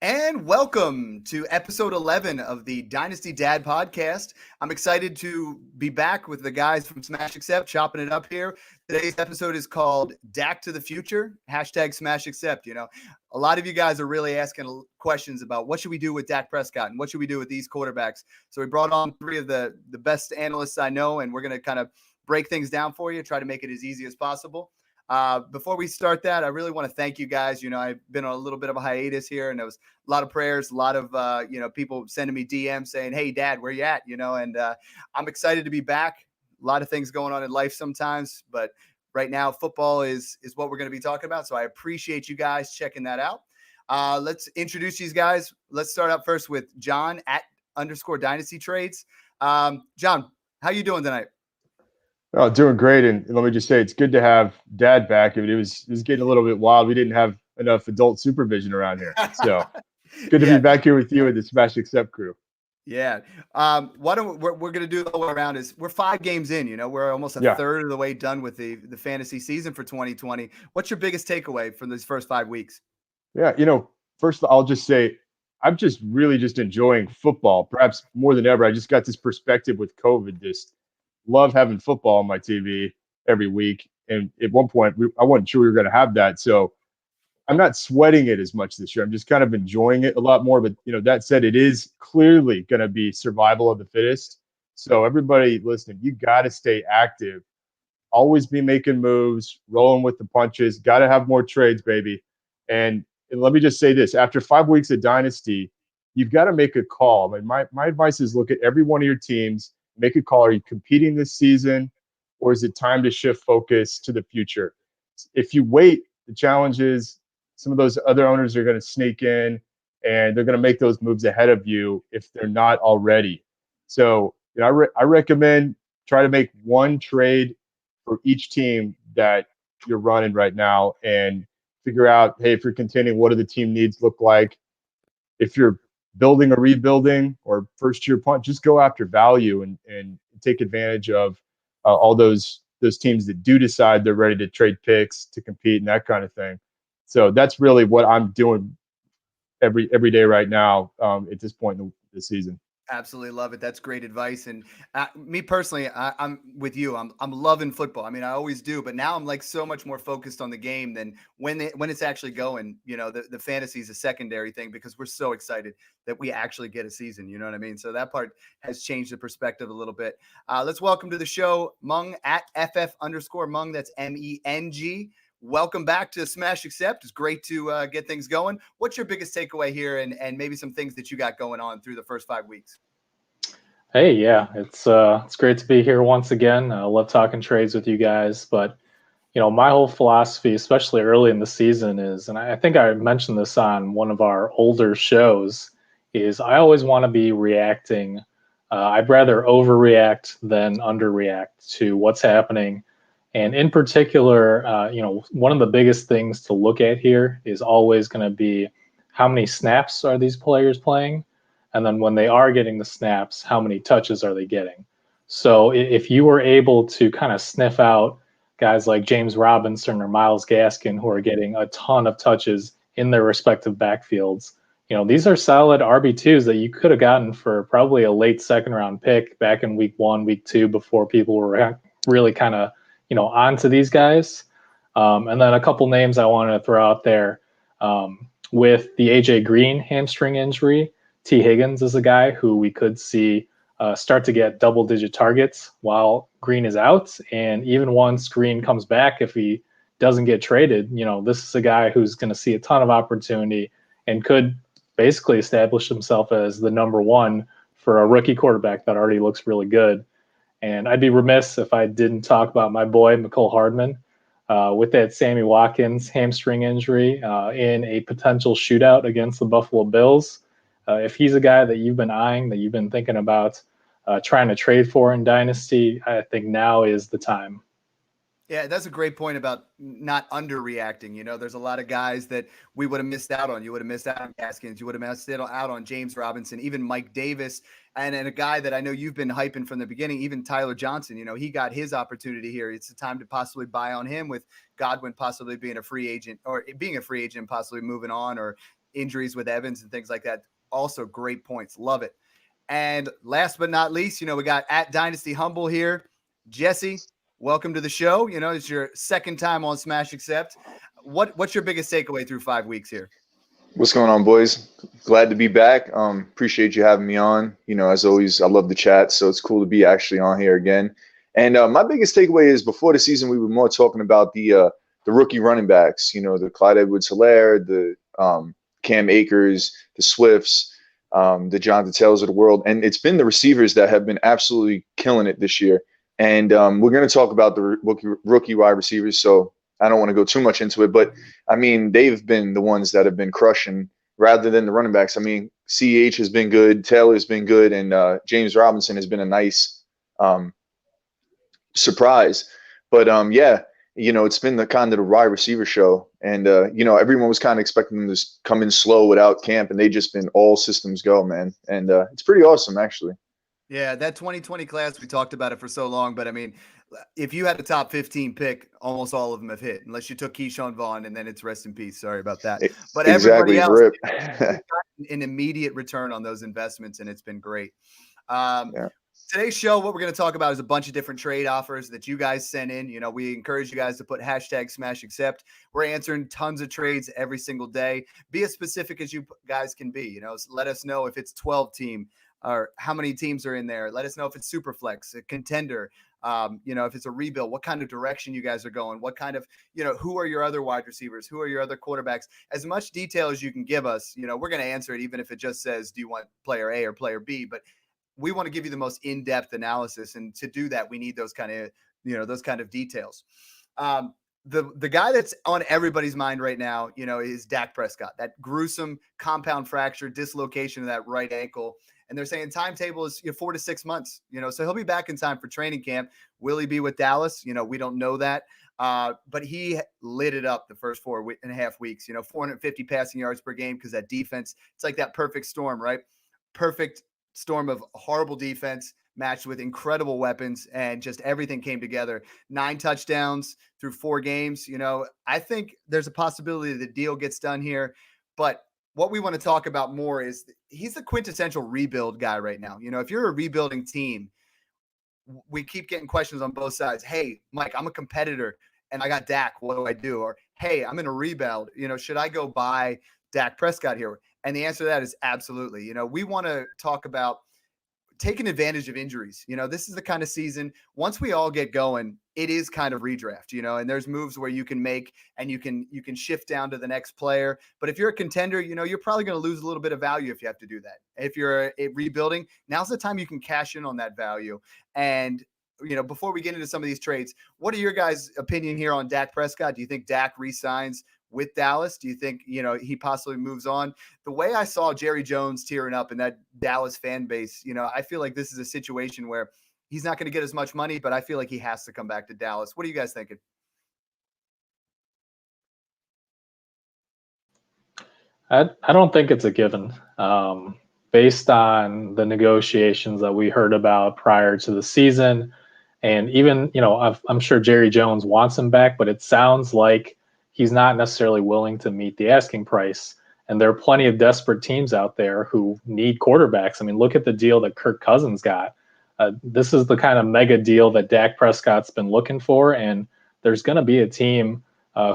And welcome to episode 11 of the Dynasty Dad podcast. I'm excited to be back with the guys from Smash Accept, chopping it up here. Today's episode is called Dak to the Future, hashtag Smash Accept. A lot of you guys are really asking questions about what should we do with Dak Prescott and what should we do with these quarterbacks. So we brought on three of the best analysts I know, and we're going to kind of break things down for you, try to make it as easy as possible. Before we start that, I really want to thank you guys. I've been on a little bit of a hiatus here, and there was a lot of prayers, a lot of, people sending me DMs saying, "Hey, Dad, where you at?" And I'm excited to be back. A lot of things going on in life sometimes, but right now football is what we're going to be talking about. So I appreciate you guys checking that out. Let's introduce these guys. Let's start out first with John at _Dynasty Trades. John, how you doing tonight? Oh, doing great. And let me just say, it's good to have Dad back. It was getting a little bit wild. We didn't have enough adult supervision around here. So good to be back here with you with the Smash Accept crew. Yeah. Why don't we're going to do the whole way around is we're 5 games in, we're almost a third of the way done with the fantasy season for 2020. What's your biggest takeaway from these first 5 weeks? Yeah. First I'll just say, I'm just really just enjoying football, perhaps more than ever. I just got this perspective with COVID, just love having football on my TV every week. And at one point, I wasn't sure we were going to have that. So I'm not sweating it as much this year. I'm just kind of enjoying it a lot more. But that said, it is clearly going to be survival of the fittest. So everybody listening, you got to stay active. Always be making moves, rolling with the punches. Got to have more trades, baby. And let me just say this: after 5 weeks of Dynasty, you've got to make a call. I mean, my advice is look at every one of your teams, make a call. Are you competing this season, or is it time to shift focus to the future? If you wait, the challenge is some of those other owners are going to sneak in and they're going to make those moves ahead of you if they're not already. So I recommend try to make one trade for each team that you're running right now and figure out, hey, if you're contending, what do the team needs look like? If you're building or rebuilding or first year punt, just go after value and take advantage of all those teams that do decide they're ready to trade picks to compete and that kind of thing. So that's really what I'm doing every day right now at this point in the season. Absolutely love it. That's great advice. And me personally, I'm with you. I'm loving football. I mean, I always do, but now I'm like so much more focused on the game than when it's actually going. The fantasy is a secondary thing because we're so excited that we actually get a season. You know what I mean? So that part has changed the perspective a little bit. Let's welcome to the show Mung at FF_Mung. That's MENG. Welcome back to Smash Accept. It's great to get things going. What's your biggest takeaway here and maybe some things that you got going on through the first 5 weeks? Hey, yeah, it's great to be here once again. I love talking trades with you guys, but my whole philosophy, especially early in the season, is, and I think I mentioned this on one of our older shows, is I always want to be reacting. I'd rather overreact than underreact to what's happening. And in particular, one of the biggest things to look at here is always going to be how many snaps are these players playing? And then when they are getting the snaps, how many touches are they getting? So if you were able to kind of sniff out guys like James Robinson or Myles Gaskin who are getting a ton of touches in their respective backfields, these are solid RB2s that you could have gotten for probably a late second round pick back in week 1, week 2, before people were really kind of, onto these guys. And then a couple names I wanted to throw out there with the AJ Green hamstring injury. T. Higgins is a guy who we could see start to get double-digit targets while Green is out. And even once Green comes back, if he doesn't get traded, this is a guy who's going to see a ton of opportunity and could basically establish himself as the number one for a rookie quarterback that already looks really good. And I'd be remiss if I didn't talk about my boy, Mecole Hardman, with that Sammy Watkins hamstring injury in a potential shootout against the Buffalo Bills. If he's a guy that you've been eyeing, that you've been thinking about trying to trade for in Dynasty, I think now is the time. Yeah, that's a great point about not underreacting. There's a lot of guys that we would have missed out on. You would have missed out on Gaskins. You would have missed out on James Robinson, even Mike Davis, and a guy that I know you've been hyping from the beginning, even Tyler Johnson. He got his opportunity here. It's the time to possibly buy on him with Godwin possibly being a free agent and possibly moving on, or injuries with Evans and things like that. Also great points. Love it. And last but not least, we got at Dynasty Humble here. Jesse, welcome to the show. It's your second time on Smash Accept. What's your biggest takeaway through 5 weeks here? What's going on, boys? Glad to be back. Appreciate you having me on. As always, I love the chat, so it's cool to be actually on here again. And my biggest takeaway is before the season, we were more talking about the rookie running backs. The Clyde Edwards-Helaire, the Cam Akers, the Swifts, the Jonathan Taylors of the world, and it's been the receivers that have been absolutely killing it this year. And we're going to talk about the rookie wide receivers, so I don't want to go too much into it, but I mean, they've been the ones that have been crushing rather than the running backs. I mean, CH has been good, Taylor's been good, and James Robinson has been a nice surprise. But yeah, it's been the kind of the wide receiver show, and everyone was kind of expecting them to come in slow without camp, and they just been all systems go, man. And it's pretty awesome, actually. Yeah, that 2020 class, we talked about it for so long, but I mean, if you had a top 15 pick, almost all of them have hit, unless you took Keyshawn Vaughn, and then it's rest in peace. Sorry about that. But exactly, everybody else an immediate return on those investments, and it's been great. Yeah. Today's show, what we're going to talk about is a bunch of different trade offers that you guys sent in. We encourage you guys to put hashtag Smash Accept. We're answering tons of trades every single day. Be as specific as you guys can be. Let us know if it's 12 team or how many teams are in there. Let us know if it's super flex, a contender. If it's a rebuild, what kind of direction you guys are going, what kind of, who are your other wide receivers? Who are your other quarterbacks? As much detail as you can give us, we're going to answer it, even if it just says, do you want player A or player B? But we want to give you the most in-depth analysis. And to do that, we need those kind of details. The guy that's on everybody's mind right now, is Dak Prescott, that gruesome compound fracture dislocation of that right ankle. And they're saying timetable is 4 to 6 months, so he'll be back in time for training camp. Will he be with Dallas? We don't know that. But he lit it up the first 4.5 weeks, 450 passing yards per game, because that defense, it's like that perfect storm, right? Perfect storm of horrible defense matched with incredible weapons, and just everything came together. 9 touchdowns through 4 games. I think there's a possibility the deal gets done here, but what we want to talk about more is he's the quintessential rebuild guy right now. If you're a rebuilding team, we keep getting questions on both sides. Hey, Mike, I'm a competitor and I got Dak. What do I do? Or, hey, I'm in a rebuild. Should I go buy Dak Prescott here? And the answer to that is absolutely. We want to talk about taking advantage of injuries. This is the kind of season, once we all get going, it is kind of redraft, and there's moves where you can make and you can shift down to the next player. But if you're a contender, you're probably going to lose a little bit of value if you have to do that. If you're rebuilding, now's the time you can cash in on that value. And before we get into some of these trades, what are your guys' opinion here on Dak Prescott? Do you think Dak re-signs with Dallas? Do you think, he possibly moves on? The way I saw Jerry Jones tearing up in that Dallas fan base, I feel like this is a situation where he's not going to get as much money, but I feel like he has to come back to Dallas. What are you guys thinking? I don't think it's a given. Based on the negotiations that we heard about prior to the season, and even, I'm sure Jerry Jones wants him back, but it sounds like he's not necessarily willing to meet the asking price. And there are plenty of desperate teams out there who need quarterbacks. I mean, look at the deal that Kirk Cousins got. This is the kind of mega deal that Dak Prescott's been looking for, and there's going to be a team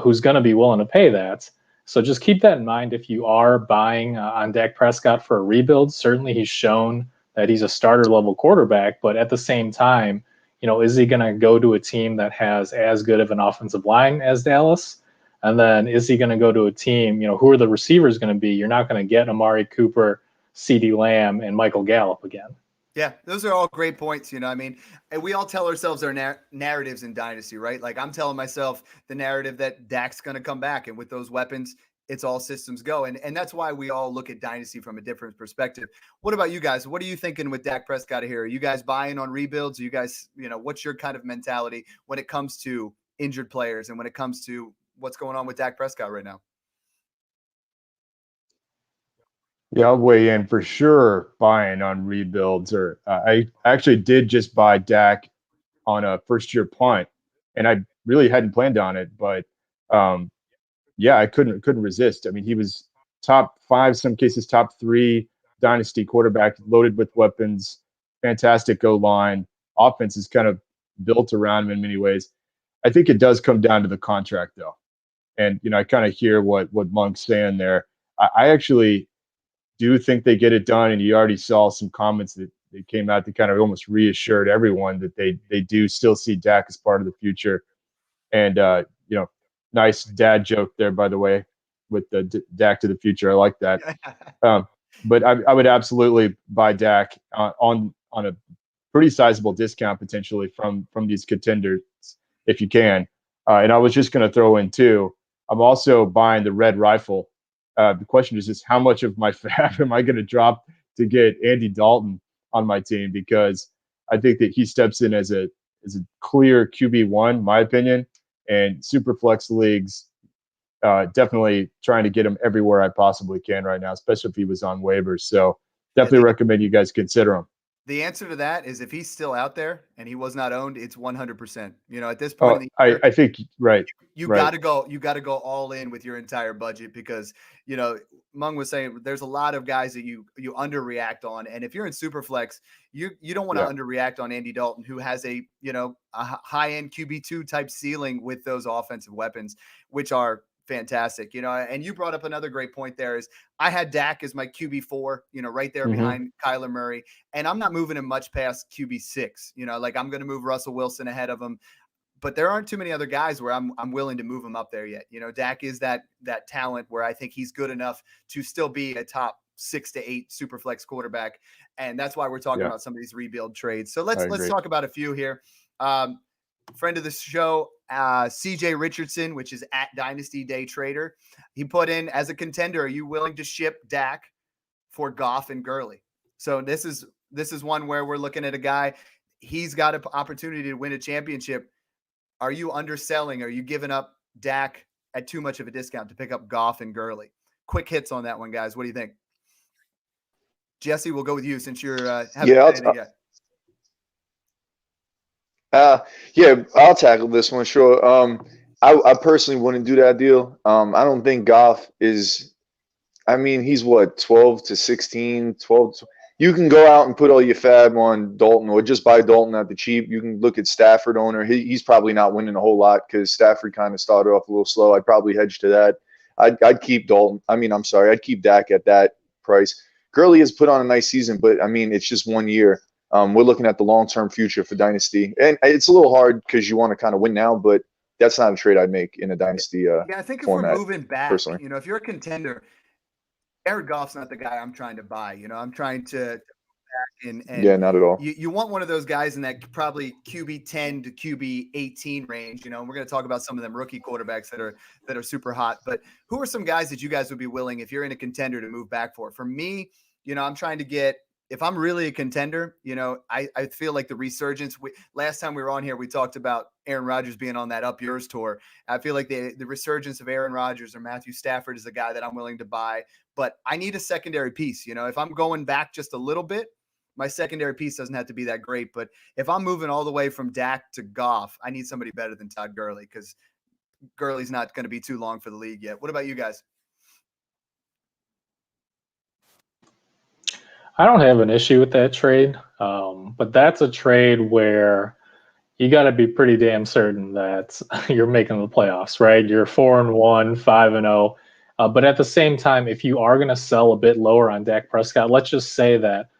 who's going to be willing to pay that. So just keep that in mind if you are buying on Dak Prescott for a rebuild. Certainly he's shown that he's a starter-level quarterback, but at the same time, is he going to go to a team that has as good of an offensive line as Dallas? And then is he going to go to a team, who are the receivers going to be? You're not going to get Amari Cooper, CeeDee Lamb, and Michael Gallup again. Yeah, those are all great points. And we all tell ourselves our narratives in Dynasty, right? Like I'm telling myself the narrative that Dak's going to come back, and with those weapons, it's all systems go. And that's why we all look at Dynasty from a different perspective. What about you guys? What are you thinking with Dak Prescott here? Are you guys buying on rebuilds? Are you guys, what's your kind of mentality when it comes to injured players and when it comes to what's going on with Dak Prescott right now? Yeah, I'll weigh in for sure. Buying on rebuilds, or I actually did just buy Dak on a first-year punt, and I really hadn't planned on it, but yeah, I couldn't resist. I mean, he was top 5, some cases top 3 dynasty quarterback, loaded with weapons, fantastic O-line. Offense is kind of built around him in many ways. I think it does come down to the contract, though. And, I kind of hear what Monk's saying there. I actually do think they get it done, and you already saw some comments that they came out that kind of almost reassured everyone that they do still see Dak as part of the future. And, nice dad joke there, by the way, with the Dak to the future. I like that. But I would absolutely buy Dak on a pretty sizable discount potentially from these contenders if you can. And I was just going to throw in too, I'm also buying the red rifle. The question is just how much of my fab am I going to drop to get Andy Dalton on my team? Because I think that he steps in as a clear QB1, my opinion, and super flex leagues. Definitely trying to get him everywhere I possibly can right now, especially if he was on waivers. So definitely recommend you guys consider him. The answer to that is if he's still out there and he was not owned, it's 100%. At this point in the year, I think right. You right. got to go all in with your entire budget because, Mung was saying there's a lot of guys that you underreact on. And if you're in Superflex, you don't want to underreact on Andy Dalton, who has a high-end QB2 type ceiling with those offensive weapons, which are fantastic, and you brought up another great point there is I had Dak as my QB4, right there behind Kyler Murray, and I'm not moving him much past QB6, I'm going to move Russell Wilson ahead of him, but there aren't too many other guys where I'm willing to move him up there yet. Dak is that talent where I think he's good enough to still be a top 6 to 8 super flex quarterback. And that's why we're talking about some of these rebuild trades. So let's talk about a few here. Friend of the show, CJ Richardson, which is at Dynasty Day Trader. He put in as a contender, are you willing to ship Dak for Goff and Gurley? So this is one where we're looking at a guy. He's got an opportunity to win a championship. Are you underselling? Are you giving up Dak at too much of a discount to pick up Goff and Gurley? Quick hits on that one, guys. What do you think? Jesse, we'll go with you since you're I'll tackle this one. Sure. I personally wouldn't do that deal. I don't think Goff is. I mean, he's what 12 to 16, 12. You can go out and put all your fab on Dalton, or just buy Dalton at the cheap. You can look at Stafford owner. He's probably not winning a whole lot because Stafford kind of started off a little slow. I'd probably hedge to that. I'd keep Dalton. I'd keep Dak at that price. Gurley has put on a nice season, but it's just 1 year. We're looking at the long-term future for Dynasty. And it's a little hard because you want to kind of win now, but that's not a trade I'd make in a Dynasty I think format, if we're moving back, personally. if you're a contender, Jared Goff's not the guy I'm trying to buy. I'm trying to back and not at all. You want one of those guys in that probably QB 10 to QB 18 range, and we're going to talk about some of them rookie quarterbacks that are super hot. But who are some guys that you guys would be willing, if you're in a contender, to move back for? For me, I'm trying to get, if I'm really a contender, I feel like the resurgence. Last time we were on here, we talked about Aaron Rodgers being on that Up Yours tour. I feel like the resurgence of Aaron Rodgers or Matthew Stafford is the guy that I'm willing to buy. But I need a secondary piece. If I'm going back just a little bit, my secondary piece doesn't have to be that great. But if I'm moving all the way from Dak to Goff, I need somebody better than Todd Gurley because Gurley's not going to be too long for the league yet. What about you guys? I don't have an issue with that trade, but that's a trade where you got to be pretty damn certain that you're making the playoffs, right? You're 4-1, 5-0, but at the same time, if you are going to sell a bit lower on Dak Prescott, let's just say that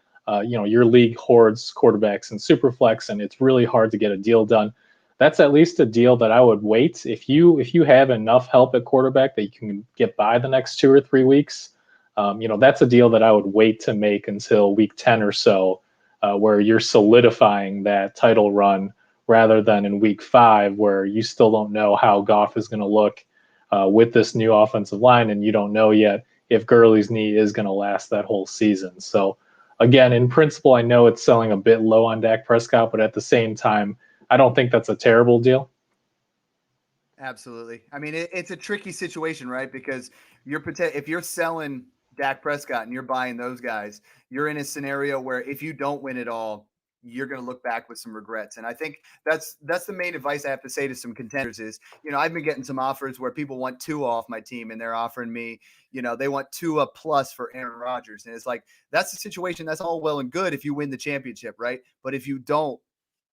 your league hoards quarterbacks in Superflex, and it's really hard to get a deal done. That's at least a deal that I would wait. If you have enough help at quarterback that you can get by the next 2 or 3 weeks. That's a deal that I would wait to make until week 10 or so, where you're solidifying that title run rather than in week 5, where you still don't know how Goff is going to look with this new offensive line, and you don't know yet if Gurley's knee is going to last that whole season. So, again, in principle, I know it's selling a bit low on Dak Prescott, but at the same time, I don't think that's a terrible deal. Absolutely. It's a tricky situation, right? Because if you're selling Dak Prescott and you're buying those guys, you're in a scenario where if you don't win it all, you're going to look back with some regrets. And I think that's the main advice I have to say to some contenders is, I've been getting some offers where people want Tua off my team and they're offering me, they want Tua plus for Aaron Rodgers. And it's like, that's the situation. That's all well and good if you win the championship, right? But if you don't,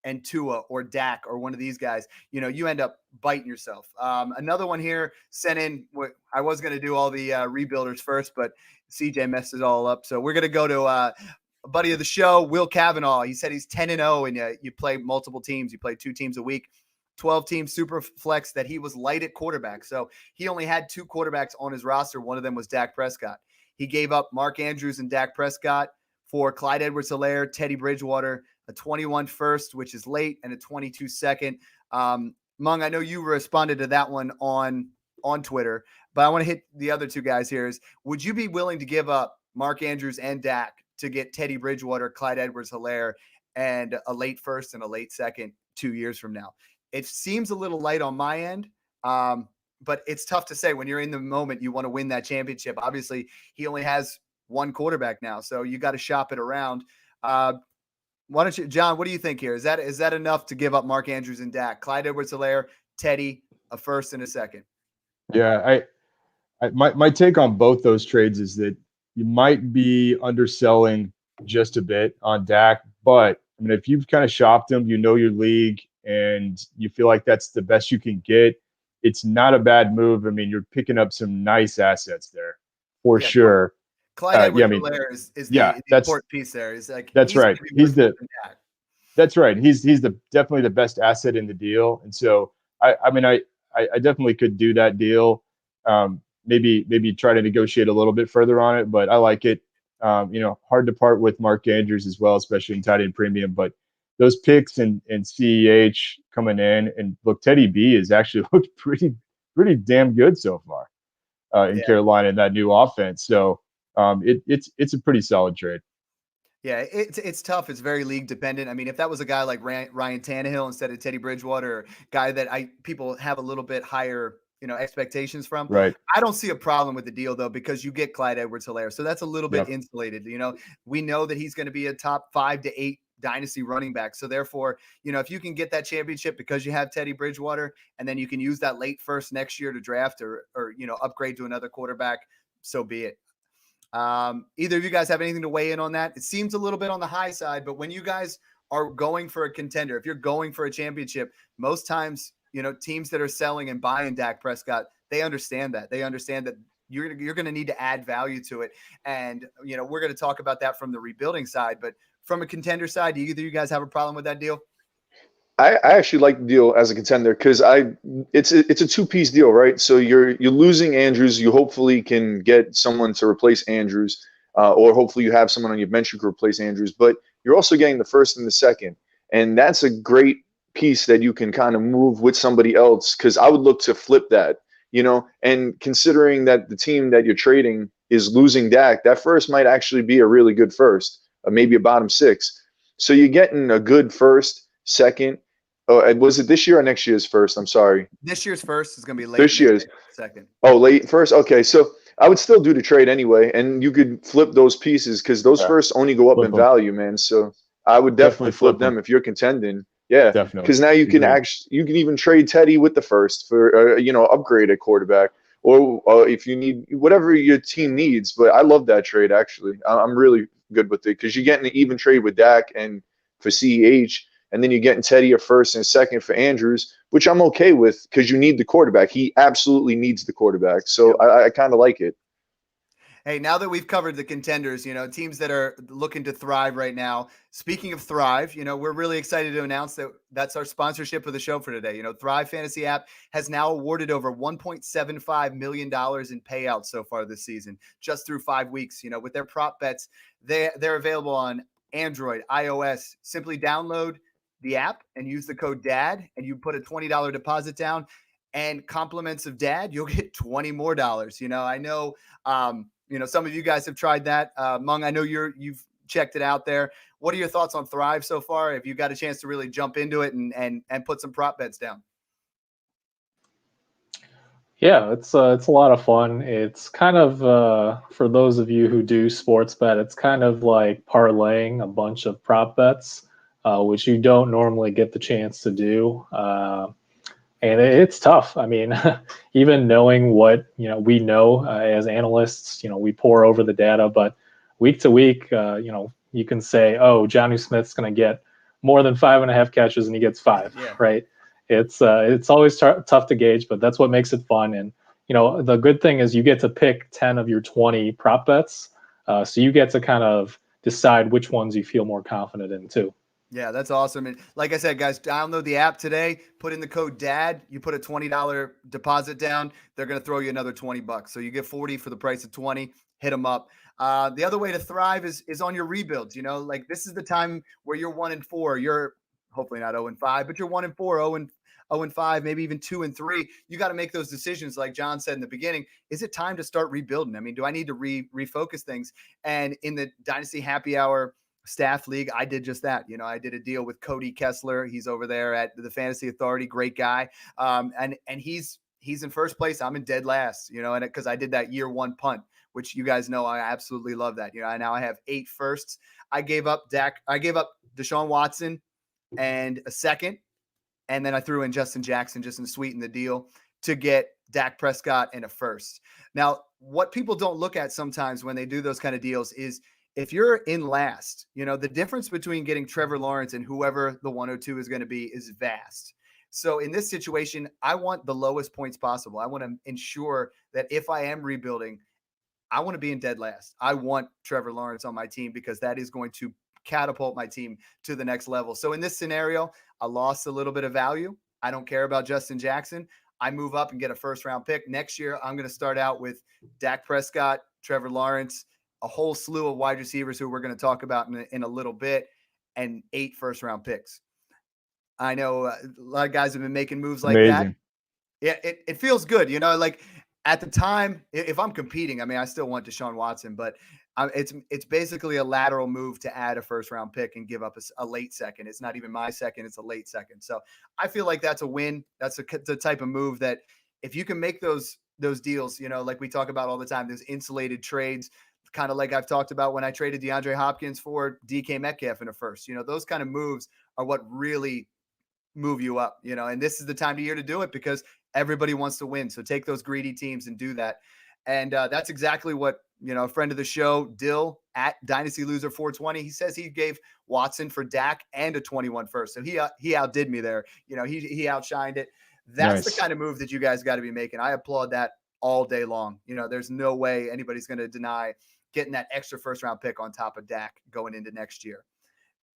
and Tua or Dak or one of these guys, you end up biting yourself. Another one here sent in. I was going to do all the rebuilders first, but CJ messed it all up. So we're going to go to a buddy of the show, Will Kavanaugh. He said he's 10-0 and you play multiple teams. You play 2 teams a week, 12-team super flex that he was light at quarterback. So he only had 2 quarterbacks on his roster. One of them was Dak Prescott. He gave up Mark Andrews and Dak Prescott for Clyde Edwards-Helaire, Teddy Bridgewater, a 21 first, which is late, and a 22 second. Mung, I know you responded to that one on Twitter, but I want to hit the other 2 guys here. Would you be willing to give up Mark Andrews and Dak to get Teddy Bridgewater, Clyde Edwards-Helaire, and a late first and a late second 2 years from now? It seems a little light on my end, but it's tough to say when you're in the moment. You want to win that championship. Obviously, he only has 1 quarterback now, so you got to shop it around. Why don't you, John, what do you think here? Is that enough to give up Mark Andrews and Dak, Clyde Edwards-Helaire, Teddy, a first and a second? Yeah, my take on both those trades is that you might be underselling just a bit on Dak, but I mean, if you've kind of shopped him, your league, and you feel like that's the best you can get, it's not a bad move. I mean, you're picking up some nice assets there for sure. Clyde Edwards-Helaire is the important piece there. Is like that's right. He's definitely the best asset in the deal, and so I definitely could do that deal. Maybe try to negotiate a little bit further on it, but I like it. Hard to part with Mark Andrews as well, especially in tight end premium. But those picks and CEH coming in, and look, Teddy B has actually looked pretty damn good so far in Carolina in that new offense. So. It's a pretty solid trade. Yeah, it's tough. It's very league dependent. I mean, if that was a guy like Ryan Tannehill instead of Teddy Bridgewater, or guy that people have a little bit higher, expectations from. Right. I don't see a problem with the deal though, because you get Clyde Edwards-Helaire, so that's a little bit insulated. We know that he's going to be a top 5 to 8 dynasty running back. So therefore, if you can get that championship because you have Teddy Bridgewater, and then you can use that late first next year to draft or upgrade to another quarterback, so be it. Either of you guys have anything to weigh in on that? It seems a little bit on the high side, but when you guys are going for a contender, if you're going for a championship, most times, teams that are selling and buying Dak Prescott, they understand that. They understand that you're going to need to add value to it. And, we're going to talk about that from the rebuilding side, but from a contender side, do either of you guys have a problem with that deal? I actually like the deal as a contender because it's a 2-piece deal, right? So you're losing Andrews. You hopefully can get someone to replace Andrews, or hopefully you have someone on your bench who can replace Andrews. But you're also getting the first and the second, and that's a great piece that you can kind of move with somebody else. Because I would look to flip that, and considering that the team that you're trading is losing Dak, that first might actually be a really good first, maybe a bottom 6. So you're getting a good first, second. Oh, was it this year or next year's first? I'm sorry. This year's first is going to be late. This year's second. Oh, late first. Okay, so I would still do the trade anyway, and you could flip those pieces because those firsts only go up in value, man. So I would definitely flip them if you're contending. Yeah, definitely. Because now you can even trade Teddy with the first for upgrade at quarterback, or if you need whatever your team needs. But I love that trade actually. I'm really good with it because you're getting an even trade with Dak and for CEH. And then you're getting Teddy a first and a second for Andrews, which I'm okay with because you need the quarterback. He absolutely needs the quarterback. So I kind of like it. Hey, now that we've covered the contenders, teams that are looking to thrive right now. Speaking of thrive, we're really excited to announce that that's our sponsorship of the show for today. Thrive Fantasy app has now awarded over $1.75 million in payouts so far this season, just through 5 weeks. With their prop bets, they're available on Android, iOS. Simply download the app and use the code DAD, and you put a $20 deposit down, and compliments of DAD, you'll get $20 more. I know, some of you guys have tried that. Mung, I know you've checked it out there. What are your thoughts on Thrive so far? Have you got a chance to really jump into it and put some prop bets down? Yeah, it's a lot of fun. It's kind of for those of you who do sports bet, it's kind of like parlaying a bunch of prop bets which you don't normally get the chance to do. And it's tough. I mean, even knowing what we know as analysts, we pour over the data, but week to week, you can say, oh, Johnny Smith's going to get more than 5.5 catches, and he gets 5, Yeah. right? It's always tough to gauge, but that's what makes it fun. And the good thing is you get to pick 10 of your 20 prop bets, so you get to kind of decide which ones you feel more confident in too. Yeah, that's awesome. And like I said, guys, download the app today, put in the code DAD. You put a $20 deposit down, they're going to throw you another $20. So you get 40 for the price of 20. Hit them up. The other way to thrive is on your rebuilds. Like this is the time where you're 1-4. You're hopefully not 0-5, but you're 1-4, 0-5, maybe even 2-3. You got to make those decisions. Like John said in the beginning, is it time to start rebuilding? I mean, do I need to refocus things? And in the Dynasty Happy Hour staff league, I did just that. I did a deal with Cody Kessler. He's over there at the Fantasy Authority. Great guy. And he's in first place. I'm in dead last, and because I did that year one punt, which you guys know, I absolutely love that. Now I have 8 firsts. I gave up Deshaun Watson and a second. And then I threw in Justin Jackson just to sweeten the deal to get Dak Prescott and a first. Now, what people don't look at sometimes when they do those kind of deals is if you're in last, the difference between getting Trevor Lawrence and whoever the 102 is going to be is vast. So in this situation, I want the lowest points possible. I want to ensure that if I am rebuilding, I want to be in dead last. I want Trevor Lawrence on my team because that is going to catapult my team to the next level. So in this scenario, I lost a little bit of value. I don't care about Justin Jackson. I move up and get a first-round pick. Next year, I'm going to start out with Dak Prescott, Trevor Lawrence, a whole slew of wide receivers who we're going to talk about in a little bit, and 8 first-round picks. I know a lot of guys have been making moves like Amazing. that. Yeah, it feels good. Like at the time, if I'm competing, I mean, I still want Deshaun Watson, but it's basically a lateral move to add a first-round pick and give up a late second. It's not even my second. It's a late second. So I feel like that's a win. That's the type of move that if you can make those deals, like we talk about all the time, those insulated trades, kind of like I've talked about when I traded DeAndre Hopkins for DK Metcalf in a first. Those kind of moves are what really move you up, and this is the time of year to do it because everybody wants to win. So take those greedy teams and do that. And that's exactly what, a friend of the show, Dill at Dynasty Loser 420, he says he gave Watson for Dak and a 21 first. So he outdid me there. He outshined it. That's Nice. the kind of move that you guys got to be making. I applaud that all day long. There's no way anybody's going to deny getting that extra first-round pick on top of Dak going into next year.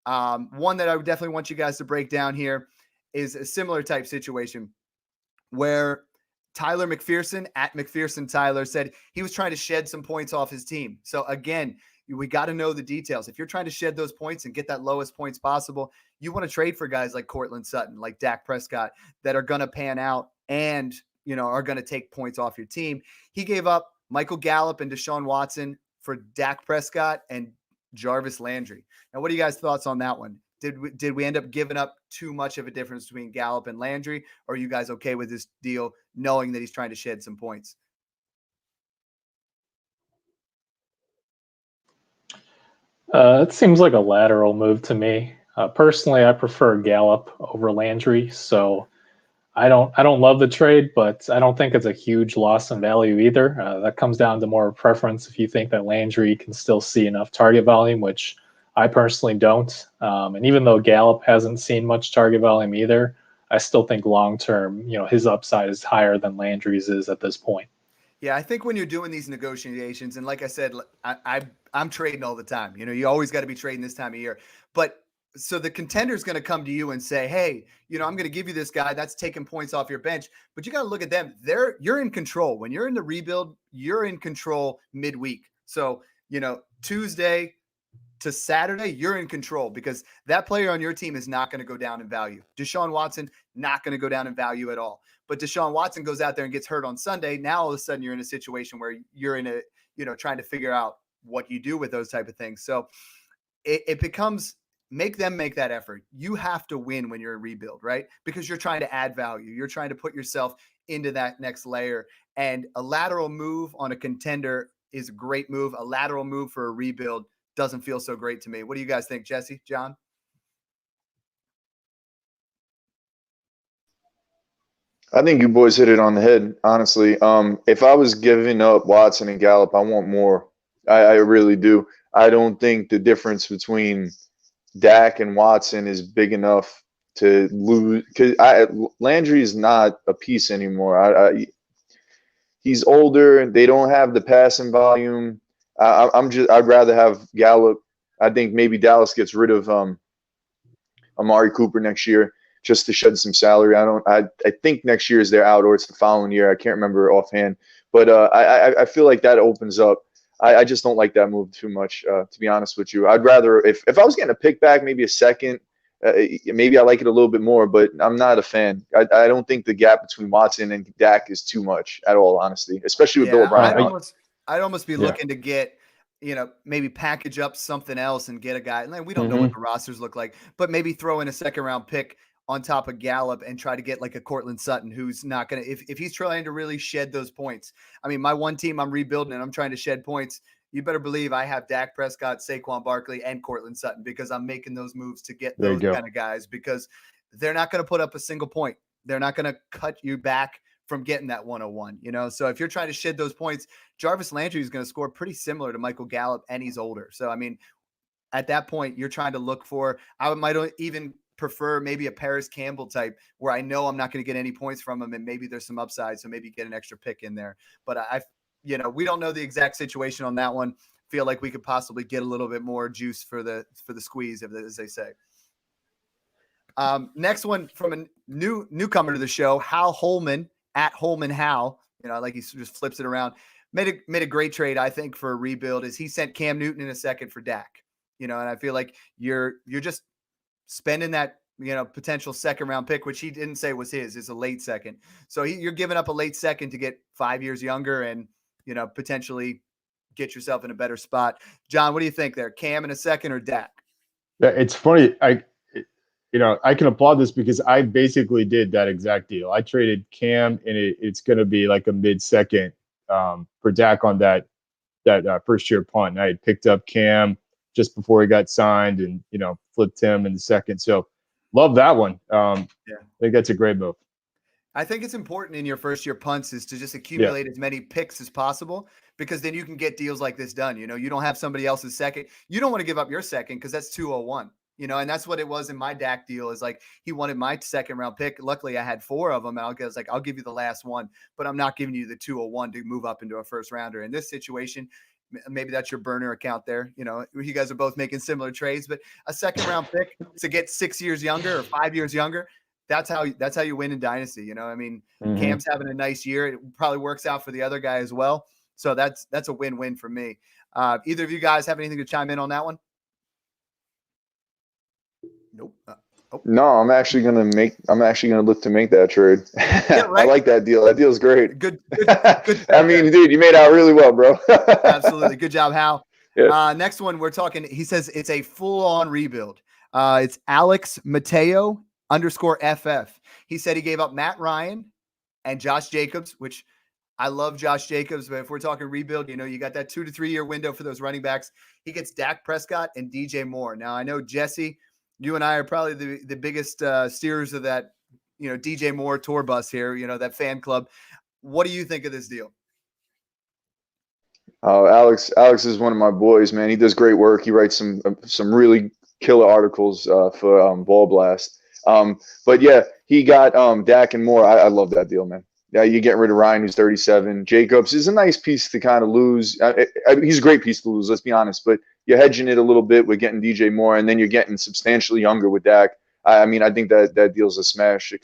One that I would definitely want you guys to break down here is a similar type situation where Tyler McPherson at McPherson Tyler said he was trying to shed some points off his team. So again, we got to know the details. If you're trying to shed those points and get that lowest points possible, you want to trade for guys like Cortland Sutton, like Dak Prescott, that are going to pan out and, are going to take points off your team. He gave up Michael Gallup and Deshaun Watson for Dak Prescott and Jarvis Landry. Now, what are you guys' thoughts on that one? Did we end up giving up too much of a difference between Gallup and Landry? Or are you guys okay with this deal, knowing that he's trying to shed some points? It seems like a lateral move to me. Personally, I prefer Gallup over Landry, so I don't love the trade, but I don't think it's a huge loss in value either. That comes down to more preference. If you think that Landry can still see enough target volume, which I personally don't. And even though Gallup hasn't seen much target volume either, I still think long-term, his upside is higher than Landry's is at this point. Yeah, I think when you're doing these negotiations, and like I said, I'm trading all the time. You always got to be trading this time of year. But so the contender is going to come to you and say, hey, I'm going to give you this guy that's taking points off your bench. But you got to look at them. You're in control. When you're in the rebuild, you're in control midweek. So, Tuesday to Saturday, you're in control because that player on your team is not going to go down in value. Deshaun Watson, not going to go down in value at all. But Deshaun Watson goes out there and gets hurt on Sunday. Now, all of a sudden, you're in a situation where you're in a, trying to figure out what you do with those type of things. So it becomes, make them make that effort. You have to win when you're in rebuild, right? Because you're trying to add value. You're trying to put yourself into that next layer. And a lateral move on a contender is a great move. A lateral move for a rebuild doesn't feel so great to me. What do you guys think, Jesse, John? I think you boys hit it on the head, honestly. If I was giving up Watson and Gallup, I want more. I really do. I don't think the difference between Dak and Watson is big enough to lose because Landry is not a piece anymore. He's older. They don't have the passing volume. I'd rather have Gallup. I think maybe Dallas gets rid of Amari Cooper next year just to shed some salary. I think next year is their out or it's the following year. I can't remember offhand, but I feel like that opens up. I just don't like that move too much, to be honest with you. I'd rather if I was getting a pick back, maybe a second. Maybe I like it a little bit more, but I'm not a fan. I don't think the gap between Watson and Dak is too much at all, honestly, especially with Bill O'Brien. I'd almost be looking to get, maybe package up something else and get a guy. And we don't know what the rosters look like, but maybe throw in a second round pick on top of Gallup and try to get like a Cortland Sutton, who's not going to, if he's trying to really shed those points. I mean, my one team I'm rebuilding and I'm trying to shed points. You better believe I have Dak Prescott, Saquon Barkley, and Cortland Sutton because I'm making those moves to get those kind of guys because they're not going to put up a single point. They're not going to cut you back from getting that 101, So if you're trying to shed those points, Jarvis Landry is going to score pretty similar to Michael Gallup, and he's older. So, I mean, at that point, you're trying to look for, I might even prefer maybe a Paris Campbell type where I know I'm not going to get any points from him and maybe there's some upside. So maybe get an extra pick in there. But we don't know the exact situation on that one. Feel like we could possibly get a little bit more juice for the squeeze, as they say. Next one from a newcomer to the show, Hal Holman at Holman Hal. Like he just flips it around. Made a great trade, I think, for a rebuild. Is he sent Cam Newton in a second for Dak? And I feel like you're just spending that potential second round pick, which he didn't say was his. It's a late second, so you're giving up a late second to get 5 years younger and potentially get yourself in a better spot. John, what do you think there? Cam in a second or Dak? Yeah, it's funny. I can applaud this because I basically did that exact deal. I traded Cam, and it's going to be like a mid-second for Dak on that first-year punt. And I had picked up Cam just before he got signed and, flipped him in the second. So love that one. I think that's a great move. I think it's important in your first year punts is to just accumulate as many picks as possible because then you can get deals like this done. You don't have somebody else's second. You don't want to give up your second because that's 201. And that's what it was in my Dak deal is like he wanted my second round pick. Luckily, I had 4 of them. And I was like, I'll give you the last one, but I'm not giving you the 201 to move up into a first rounder. In this situation, maybe that's your burner account there. You guys are both making similar trades, but a second round pick to get 6 years younger or 5 years younger, that's how you win in Dynasty. I mean, Cam's having a nice year. It probably works out for the other guy as well. So that's a win-win for me. Either of you guys have anything to chime in on that one? Nope. No, I'm actually gonna look to make that trade. Yeah, right? I like that deal. That deal's great. Good. I mean, dude, you made out really well, bro. Absolutely. Good job, Hal. Yeah. Next one, we're talking. He says it's a full-on rebuild. It's Alex Mateo _FF. He said he gave up Matt Ryan and Josh Jacobs, which I love Josh Jacobs, but if we're talking rebuild, you got that 2 to 3 year window for those running backs. He gets Dak Prescott and DJ Moore. Now I know Jesse, you and I are probably the biggest steerers of that, DJ Moore tour bus here, that fan club. What do you think of this deal? Oh, Alex is one of my boys, man. He does great work. He writes some really killer articles for Ball Blast. But yeah, he got Dak and Moore. I love that deal, man. Yeah, you're getting rid of Ryan, who's 37. Jacobs is a nice piece to kind of lose. He's a great piece to lose, let's be honest. But you're hedging it a little bit with getting DJ Moore, and then you're getting substantially younger with Dak. I mean, I think that deal's a smash,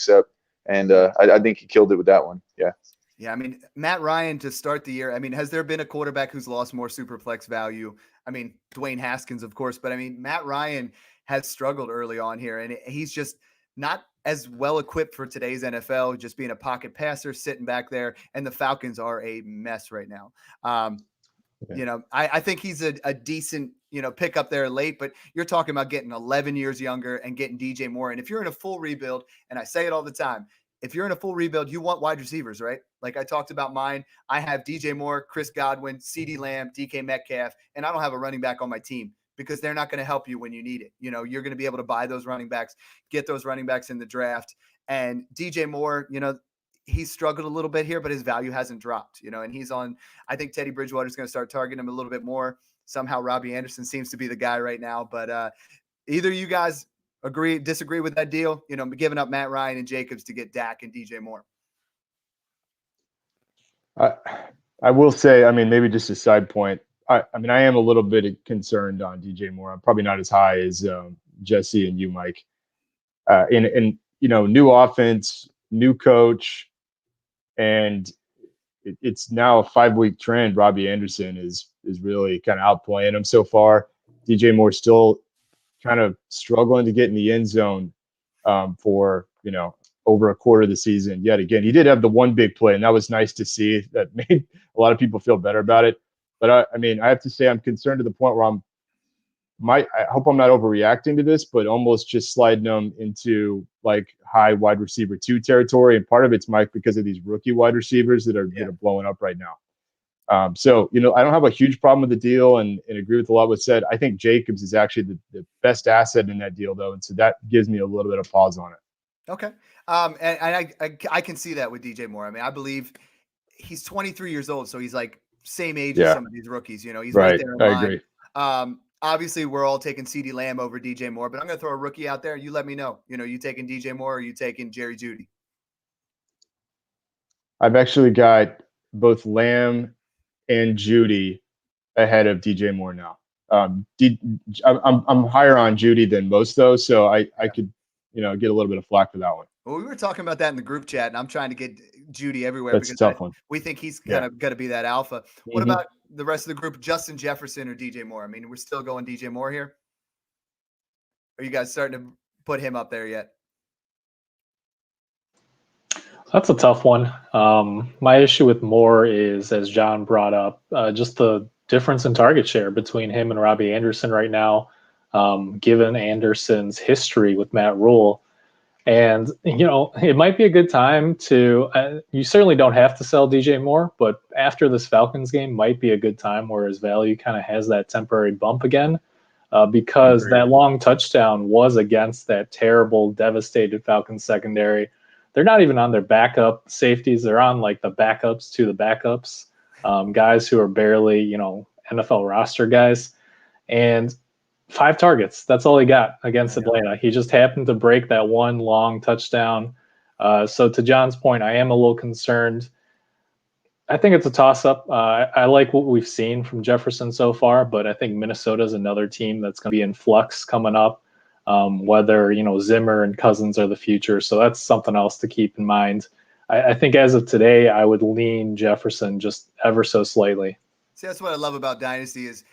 and I think he killed it with that one. Yeah. Yeah, I mean, Matt Ryan to start the year. I mean, has there been a quarterback who's lost more superflex value? I mean, Dwayne Haskins, of course, but I mean, Matt Ryan has struggled early on here, and he's just not as well equipped for today's NFL, just being a pocket passer, sitting back there, and the Falcons are a mess right now. I think he's a decent, pick up there late, but you're talking about getting 11 years younger and getting DJ Moore. And if you're in a full rebuild, and I say it all the time, if you're in a full rebuild, you want wide receivers, right? Like I talked about mine. I have DJ Moore, Chris Godwin, CeeDee Lamb, DK Metcalf, and I don't have a running back on my team because they're not going to help you when you need it. You're going to be able to buy those running backs, get those running backs in the draft. And DJ Moore, he's struggled a little bit here, but his value hasn't dropped, and he's on, I think Teddy Bridgewater's going to start targeting him a little bit more. Somehow Robbie Anderson seems to be the guy right now, but either you guys disagree with that deal, giving up Matt Ryan and Jacobs to get Dak and DJ Moore. I will say, I mean, maybe just a side point. I mean, I am a little bit concerned on DJ Moore. I'm probably not as high as Jesse and you, Mike. And new offense, new coach, and it's now a 5-week trend. Robbie Anderson is really kind of outplaying him so far. DJ Moore still kind of struggling to get in the end zone for over a quarter of the season. Yet again, he did have the one big play, and that was nice to see. That made a lot of people feel better about it. But I mean, I have to say, I'm concerned to the point where I hope I'm not overreacting to this, but almost just sliding them into like high wide receiver 2 territory. And part of it's, Mike, because of these rookie wide receivers that are blowing up right now. So, I don't have a huge problem with the deal and agree with a lot of what's said. I think Jacobs is actually the best asset in that deal, though. And so that gives me a little bit of pause on it. Okay. And I can see that with DJ Moore. I mean, I believe he's 23 years old, so he's like same age as some of these rookies. He's right there in line. Agree. Obviously, we're all taking CeeDee Lamb over DJ Moore, but I'm going to throw a rookie out there. You let me know. You taking DJ Moore or you taking Jerry Jeudy? I've actually got both Lamb and Jeudy ahead of DJ Moore now. I'm higher on Jeudy than most, though, so I could get a little bit of flack for that one. Well, we were talking about that in the group chat, and I'm trying to get Jeudy everywhere. That's because a tough one. We think he's kind of got to be that alpha. What about the rest of the group, Justin Jefferson or DJ Moore? I mean, we're still going DJ Moore here. Are you guys starting to put him up there yet? That's a tough one. My issue with Moore is, as John brought up, just the difference in target share between him and Robbie Anderson right now, given Anderson's history with Matt Rule. And, it might be a good time to you certainly don't have to sell DJ Moore, but after this Falcons game might be a good time where his value kind of has that temporary bump again, because that long touchdown was against that terrible, devastated Falcons secondary. They're not even on their backup safeties. They're on like the backups to the backups, guys who are barely, NFL roster guys. And 5 targets. That's all he got against Atlanta. He just happened to break that one long touchdown. So to John's point, I am a little concerned. I think it's a toss-up. I like what we've seen from Jefferson so far, but I think Minnesota is another team that's going to be in flux coming up, whether, Zimmer and Cousins are the future. So that's something else to keep in mind. I think as of today, I would lean Jefferson just ever so slightly. See, that's what I love about Dynasty is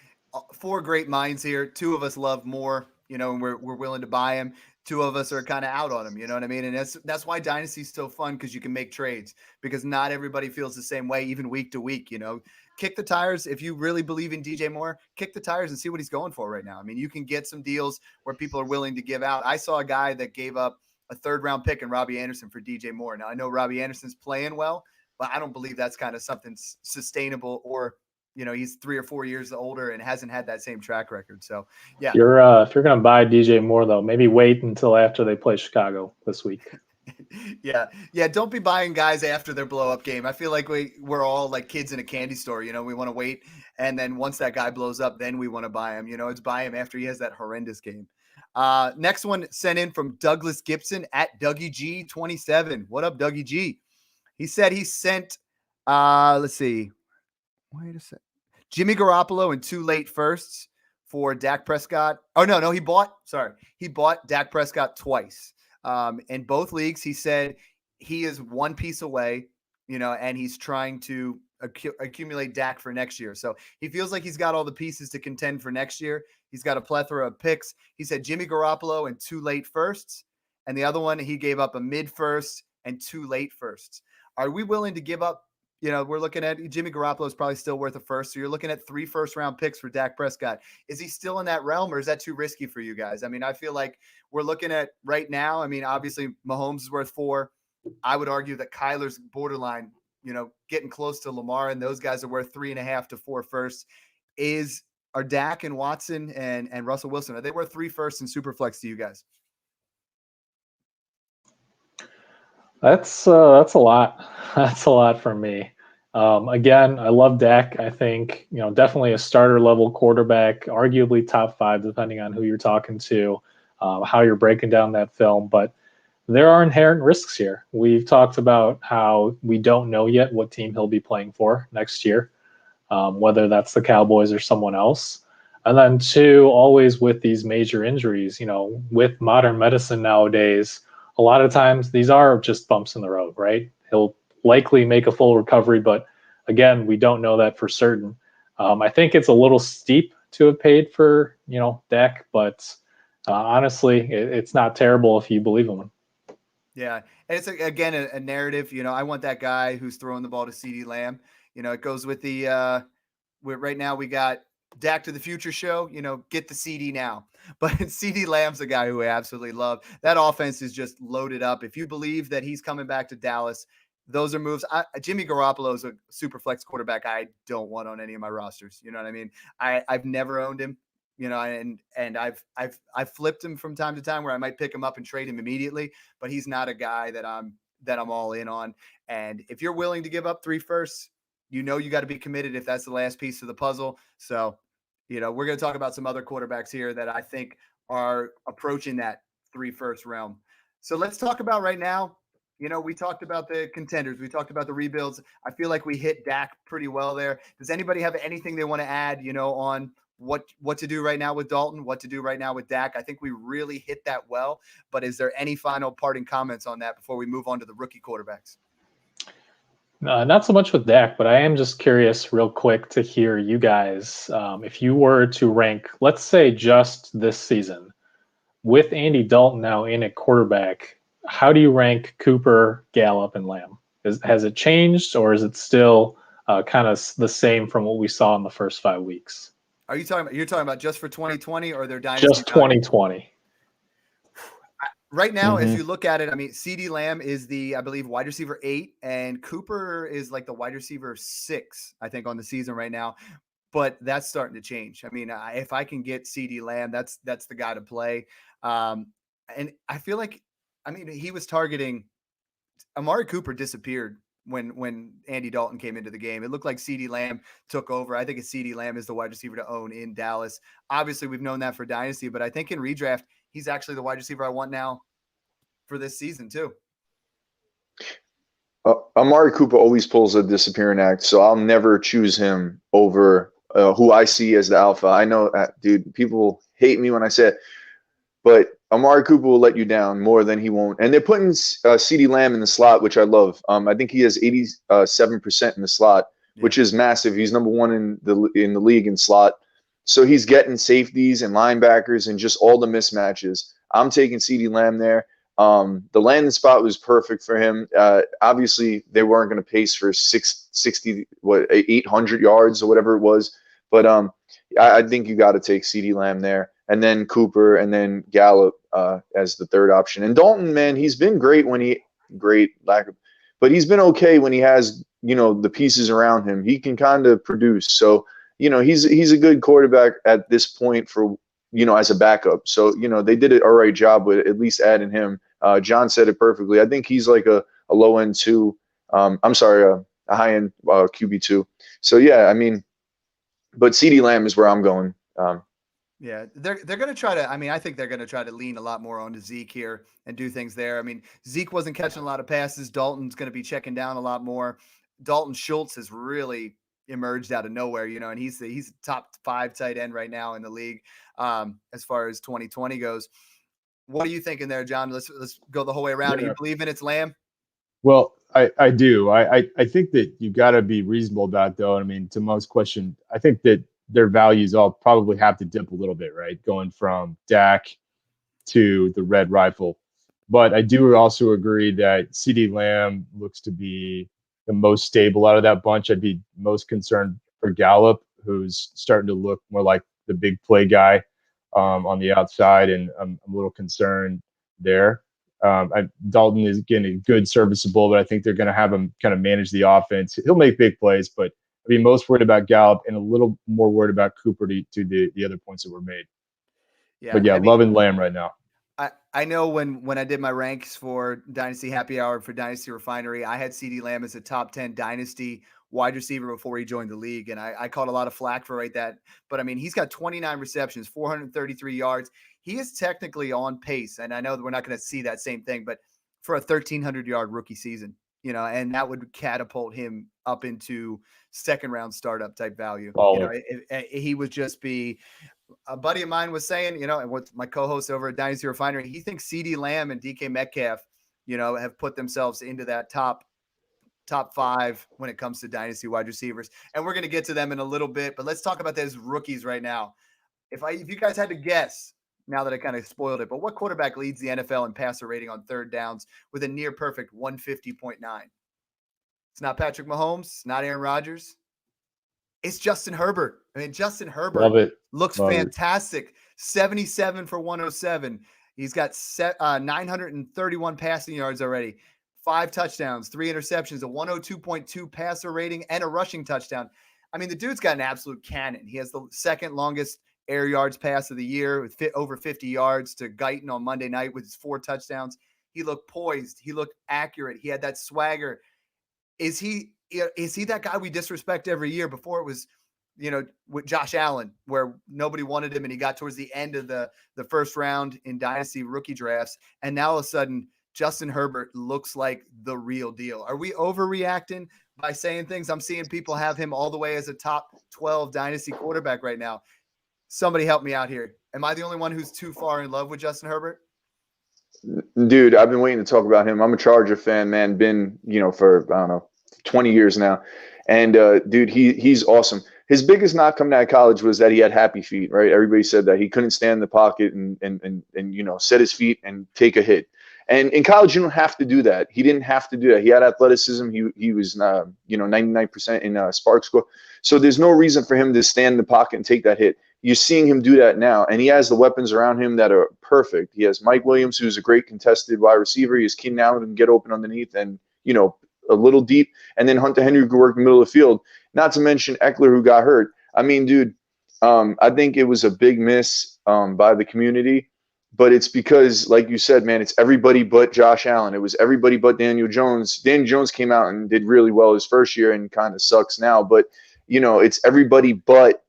4 great minds here. 2 of us love Moore, and we're willing to buy him. 2 of us are kind of out on him, you know what I mean? And that's why Dynasty is so fun, because you can make trades, because not everybody feels the same way, even week to week. Kick the tires. If you really believe in DJ Moore, kick the tires and see what he's going for right now. I mean, you can get some deals where people are willing to give out. I saw a guy that gave up a 3rd-round pick in Robbie Anderson for DJ Moore. Now, I know Robbie Anderson's playing well, but I don't believe that's kind of something sustainable, or he's 3 or 4 years older and hasn't had that same track record. So, yeah. If you're going to buy DJ Moore, though, maybe wait until after they play Chicago this week. Yeah. Don't be buying guys after their blow-up game. I feel like we're all like kids in a candy store. We want to wait, and then once that guy blows up, then we want to buy him. It's buy him after he has that horrendous game. Next one sent in from Douglas Gibson at Dougie G27. What up, Dougie G? He said he sent, let's see. Wait a sec. Jimmy Garoppolo and 2 late firsts for Dak Prescott. Oh, no, he bought Dak Prescott twice. In both leagues, he said he is 1 piece away, and he's trying to accumulate Dak for next year. So he feels like he's got all the pieces to contend for next year. He's got a plethora of picks. He said Jimmy Garoppolo and 2 late firsts. And the other one, he gave up a mid first and 2 late firsts. Are we willing to give up? We're looking at Jimmy Garoppolo is probably still worth a first. So you're looking at 3 first-round picks for Dak Prescott. Is he still in that realm, or is that too risky for you guys? I mean, I feel like we're looking at right now. I mean, obviously Mahomes is worth 4. I would argue that Kyler's borderline, getting close to Lamar, and those guys are worth 3.5 to 4 firsts. Are Dak and Watson and Russell Wilson, are they worth 3 firsts in Superflex to you guys? That's a lot. That's a lot for me. Again, I love Dak. I think definitely a starter level quarterback, arguably top 5, depending on who you're talking to, how you're breaking down that film. But there are inherent risks here. We've talked about how we don't know yet what team he'll be playing for next year, whether that's the Cowboys or someone else. And then 2, always with these major injuries, with modern medicine nowadays, a lot of times these are just bumps in the road, right? He'll likely make a full recovery, but again, we don't know that for certain. I think it's a little steep to have paid for, Dak, but honestly, it's not terrible if you believe in him. Yeah, and it's again a narrative. I want that guy who's throwing the ball to CeeDee Lamb. It goes with the right now we got Dak to the Future show. Get the CD now. But CeeDee Lamb's a guy who I absolutely love. That offense is just loaded up. If you believe that he's coming back to Dallas, those are moves. Jimmy Garoppolo is a super flex quarterback I don't want on any of my rosters. You know what I mean? I've never owned him. And I've flipped him from time to time where I might pick him up and trade him immediately, but he's not a guy that I'm all in on. And if you're willing to give up 3 firsts, you got to be committed if that's the last piece of the puzzle. So, we're going to talk about some other quarterbacks here that I think are approaching that 3 first realm. So let's talk about right now. We talked about the contenders. We talked about the rebuilds. I feel like we hit Dak pretty well there. Does anybody have anything they want to add, on what to do right now with Dalton, what to do right now with Dak? I think we really hit that well, but is there any final parting comments on that before we move on to the rookie quarterbacks? Not so much with Dak, but I am just curious real quick to hear you guys, if you were to rank, let's say just this season, with Andy Dalton now in at quarterback, how do you rank Cooper, Gallup, and Lamb? Has it changed, or is it still kind of the same from what we saw in the first 5 weeks? You're talking about just for 2020 or their dynasty? Just 2020. Right now, if you look at it, I mean, CeeDee Lamb is I believe, wide receiver 8, and Cooper is like the wide receiver 6, I think, on the season right now. But that's starting to change. I mean, if I can get CeeDee Lamb, that's the guy to play. And I feel like, he was targeting Amari Cooper disappeared when Andy Dalton came into the game. It looked like CeeDee Lamb took over. I think CeeDee Lamb is the wide receiver to own in Dallas. Obviously, we've known that for Dynasty, but I think in redraft, he's actually the wide receiver I want now for this season too. Amari Cooper always pulls a disappearing act, so I'll never choose him over who I see as the alpha. I know, dude, people hate me when I say it, but Amari Cooper will let you down more than he won't. And they're putting CeeDee Lamb in the slot, which I love. I think he has 87% in the slot, which is massive. He's number 1 in the league in slot. So he's getting safeties and linebackers and just all the mismatches. I'm taking CeeDee Lamb there. The landing spot was perfect for him. Obviously, they weren't going to pace for 800 yards or whatever it was. But I think you got to take CeeDee Lamb there. And then Cooper, and then Gallup as the third option. And Dalton, man, he's been great but he's been okay when he has, the pieces around him. He can kind of produce. So, he's a good quarterback at this point for, as a backup. So, they did an all right job with at least adding him. John said it perfectly. I think he's like a low end 2. A high end QB 2. So, yeah, but CeeDee Lamb is where I'm going. Yeah, they're going to try to. I think they're going to try to lean a lot more onto Zeke here and do things there. Zeke wasn't catching a lot of passes. Dalton's going to be checking down a lot more. Dalton Schultz has really emerged out of nowhere, and he's top 5 tight end right now in the league as far as 2020 goes. What are you thinking there, John? Let's go the whole way around. Yeah. Do you believe in it's Lamb? Well, I do. I think that you got to be reasonable about it, though. To Mo's question, I think that their values all probably have to dip a little bit, right? Going from Dak to the Red Rifle. But I do also agree that CeeDee Lamb looks to be the most stable out of that bunch. I'd be most concerned for Gallup, who's starting to look more like the big play guy on the outside, and I'm a little concerned there. Dalton is getting good, serviceable, but I think they're going to have him kind of manage the offense. He'll make big plays, but I'd be most worried about Gallup and a little more worried about Cooper to the other points that were made. Yeah, but yeah, loving Lamb right now. I know when I did my ranks for Dynasty Happy Hour for Dynasty Refinery, I had CeeDee Lamb as a top 10 Dynasty wide receiver before he joined the league. And I caught a lot of flack for that. But I mean, he's got 29 receptions, 433 yards. He is technically on pace. And I know that we're not going to see that same thing, but for a 1,300 yard rookie season, and that would catapult him up into second round startup type value. He would just be. A buddy of mine was saying, and what my co-host over at Dynasty Refinery, he thinks CeeDee Lamb and DK Metcalf, have put themselves into that top 5 when it comes to Dynasty wide receivers. And we're going to get to them in a little bit, but let's talk about those rookies right now. If you guys had to guess, now that I kind of spoiled it, but what quarterback leads the NFL in passer rating on third downs with a near perfect 150.9? It's not Patrick Mahomes, it's not Aaron Rodgers. It's Justin Herbert. I mean, Justin Herbert looks fantastic. 77 for 107. He's got 931 passing yards already, 5 touchdowns, 3 interceptions, a 102.2 passer rating, and a rushing touchdown. I mean, the dude's got an absolute cannon. He has the second longest air yards pass of the year with over 50 yards to Guyton on Monday night with his 4 touchdowns. He looked poised. He looked accurate. He had that swagger. Is he that guy we disrespect every year? Before it was, with Josh Allen, where nobody wanted him and he got towards the end of the first round in Dynasty rookie drafts. And now all of a sudden, Justin Herbert looks like the real deal. Are we overreacting by saying things? I'm seeing people have him all the way as a top 12 Dynasty quarterback right now. Somebody help me out here. Am I the only one who's too far in love with Justin Herbert? Dude, I've been waiting to talk about him. I'm a Charger fan, man. Been, for, I don't know, 20 years now. And, dude, he's awesome. His biggest knock coming out of college was that he had happy feet, right? Everybody said that he couldn't stand in the pocket and set his feet and take a hit. And in college, you don't have to do that. He didn't have to do that. He had athleticism. He was, 99% in SPARQ score. So there's no reason for him to stand in the pocket and take that hit. You're seeing him do that now, and he has the weapons around him that are perfect. He has Mike Williams, who's a great contested wide receiver. He has Keenan Allen who can get open underneath and, a little deep, and then Hunter Henry who can work the middle of the field. Not to mention Eckler, who got hurt. I mean, dude, I think it was a big miss by the community, but it's because, like you said, man, it's everybody but Josh Allen. It was everybody but Daniel Jones. Daniel Jones came out and did really well his first year and kind of sucks now, but, it's everybody but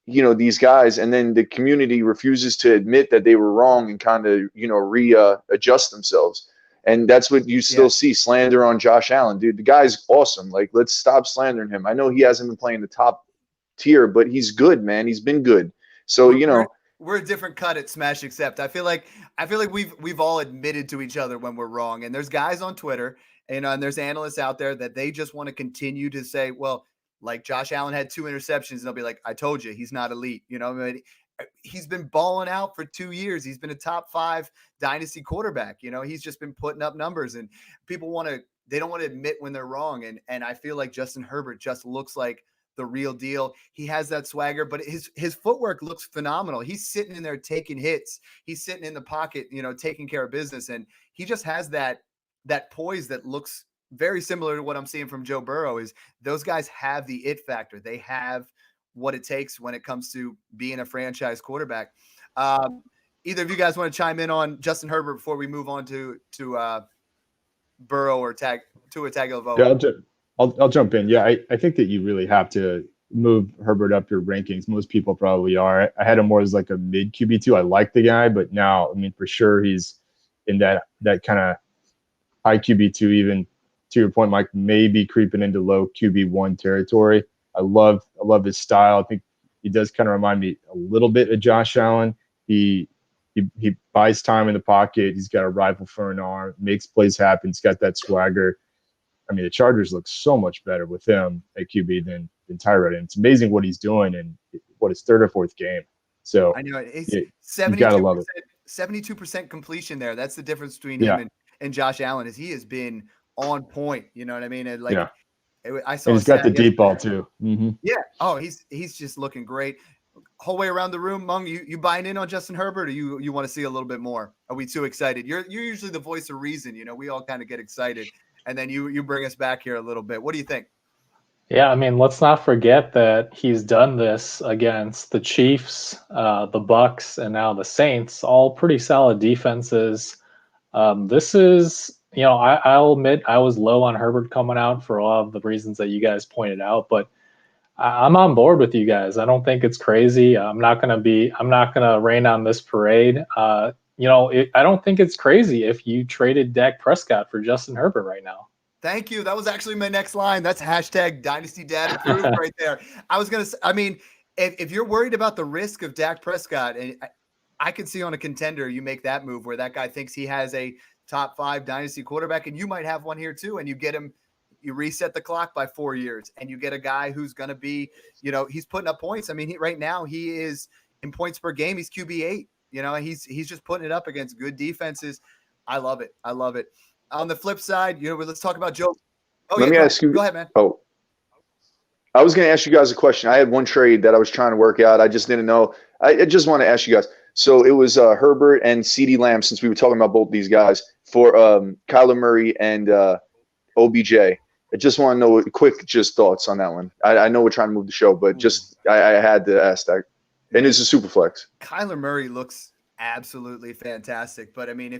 these guys, and then the community refuses to admit that they were wrong and kind of, readjust themselves. And that's what you still see, slander on Josh Allen. Dude, the guy's awesome. Like, let's stop slandering him. I know he hasn't been playing the top tier, but he's good, man. He's been good. So, we're a different cut at Smash Accept. I feel like we've all admitted to each other when we're wrong. And there's guys on Twitter and there's analysts out there that they just want to continue to say, well, like Josh Allen had 2 interceptions, and they'll be like, I told you, he's not elite. He's been balling out for 2 years. He's been a top 5 Dynasty quarterback. He's just been putting up numbers, and people they don't want to admit when they're wrong. And I feel like Justin Herbert just looks like the real deal. He has that swagger, but his footwork looks phenomenal. He's sitting in there taking hits. He's sitting in the pocket, taking care of business. And he just has that poise that looks very similar to what I'm seeing from Joe Burrow. Is those guys have the it factor. They have what it takes when it comes to being a franchise quarterback. Either of you guys want to chime in on Justin Herbert before we move on to Burrow or Tua Tagovailoa? Yeah, I'll jump in. Yeah, I think that you really have to move Herbert up your rankings. Most people probably are. I had him more as like a mid QB2. I like the guy, but now, I mean, for sure he's in that kind of high QB2, even to your point, Mike, maybe creeping into low QB1 territory. I love his style. I think he does kind of remind me a little bit of Josh Allen. He buys time in the pocket. He's got a rifle for an arm, makes plays happen. He's got that swagger. I mean, the Chargers look so much better with him at QB than Tyrod. And it's amazing what he's doing in his 3rd or 4th game. So I know it's you gotta love it. 72% completion there. That's the difference between him and Josh Allen. Is he has been on point. You know what I mean? And I saw. And he's got the deep ball too. Mm-hmm. Yeah. Oh, he's just looking great. Whole way around the room, Mung, you buying in on Justin Herbert, or you want to see a little bit more? Are we too excited? You're usually the voice of reason. We all kind of get excited, and then you bring us back here a little bit. What do you think? Yeah, I mean, let's not forget that he's done this against the Chiefs, the Bucks, and now the Saints, all pretty solid defenses. This is, I'll admit I was low on Herbert coming out for all of the reasons that you guys pointed out, but I'm on board with you guys. I don't think it's crazy. I'm not gonna rain on this parade. I don't think it's crazy if you traded Dak Prescott for Justin Herbert right now. Thank you. That was actually my next line. That's hashtag Dynasty Dad approved right there. I was going to say, I mean, if you're worried about the risk of Dak Prescott, and I can see on a contender, you make that move where that guy thinks he has a top 5 dynasty quarterback, and you might have one here too, and you get him, you reset the clock by 4 years, and you get a guy who's going to be, he's putting up points. I mean, right now he is in points per game. He's QB8. He's just putting it up against good defenses. I love it. I love it. On the flip side, let's talk about Joe. Let me ask you. Go ahead, man. Oh, I was going to ask you guys a question. I had one trade that I was trying to work out. I just didn't know. I just want to ask you guys. So it was Herbert and CeeDee Lamb, since we were talking about both these guys, for Kyler Murray and OBJ. I just want to know quick thoughts on that one. I know we're trying to move the show, but I had to ask that. And it's a super flex. Kyler Murray looks absolutely fantastic, but I mean,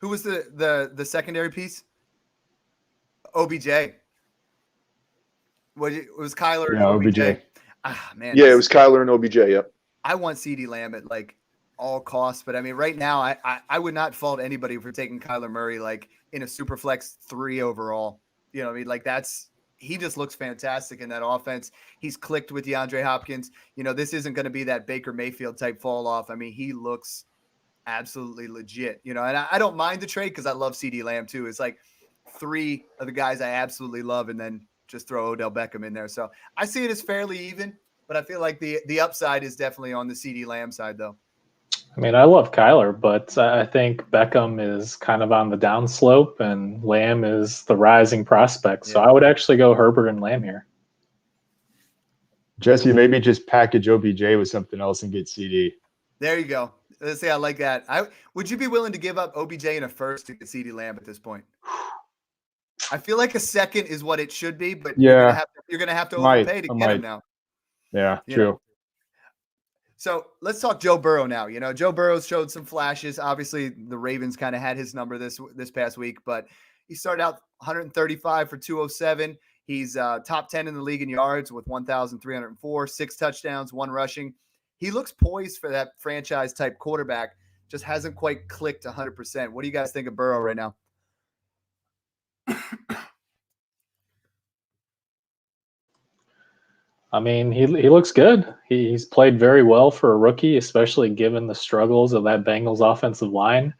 who was the secondary piece? OBJ. Was Kyler? Yeah, OBJ. Ah, man. Yeah, it was Kyler and OBJ. Yep. I want CeeDee Lamb at like all costs, but I mean, right now, I would not fault anybody for taking Kyler Murray like in a super flex 3 overall. You know what I mean? Like he just looks fantastic in that offense. He's clicked with DeAndre Hopkins. This isn't going to be that Baker Mayfield type fall off. I mean, he looks absolutely legit, and I don't mind the trade because I love CeeDee Lamb too. It's like 3 of the guys I absolutely love, and then just throw Odell Beckham in there. So I see it as fairly even, but I feel like the upside is definitely on the CeeDee Lamb side though. I mean, I love Kyler, but I think Beckham is kind of on the downslope and Lamb is the rising prospect. So I would actually go Herbert and Lamb here. Jesse, maybe just package OBJ with something else and get CD. There you go. Let's say I like that. Would you be willing to give up OBJ in a first to get CeeDee Lamb at this point? I feel like a second is what it should be, but you're gonna have to overpay to get him now. Yeah, true. So let's talk Joe Burrow now. Joe Burrow showed some flashes. Obviously, the Ravens kind of had his number this past week, but he started out 135 for 207. He's top 10 in the league in yards with 1,304, 6 touchdowns, 1 rushing. He looks poised for that franchise type quarterback. Just hasn't quite clicked 100%. What do you guys think of Burrow right now? I mean, he looks good. He's played very well for a rookie, especially given the struggles of that Bengals offensive line.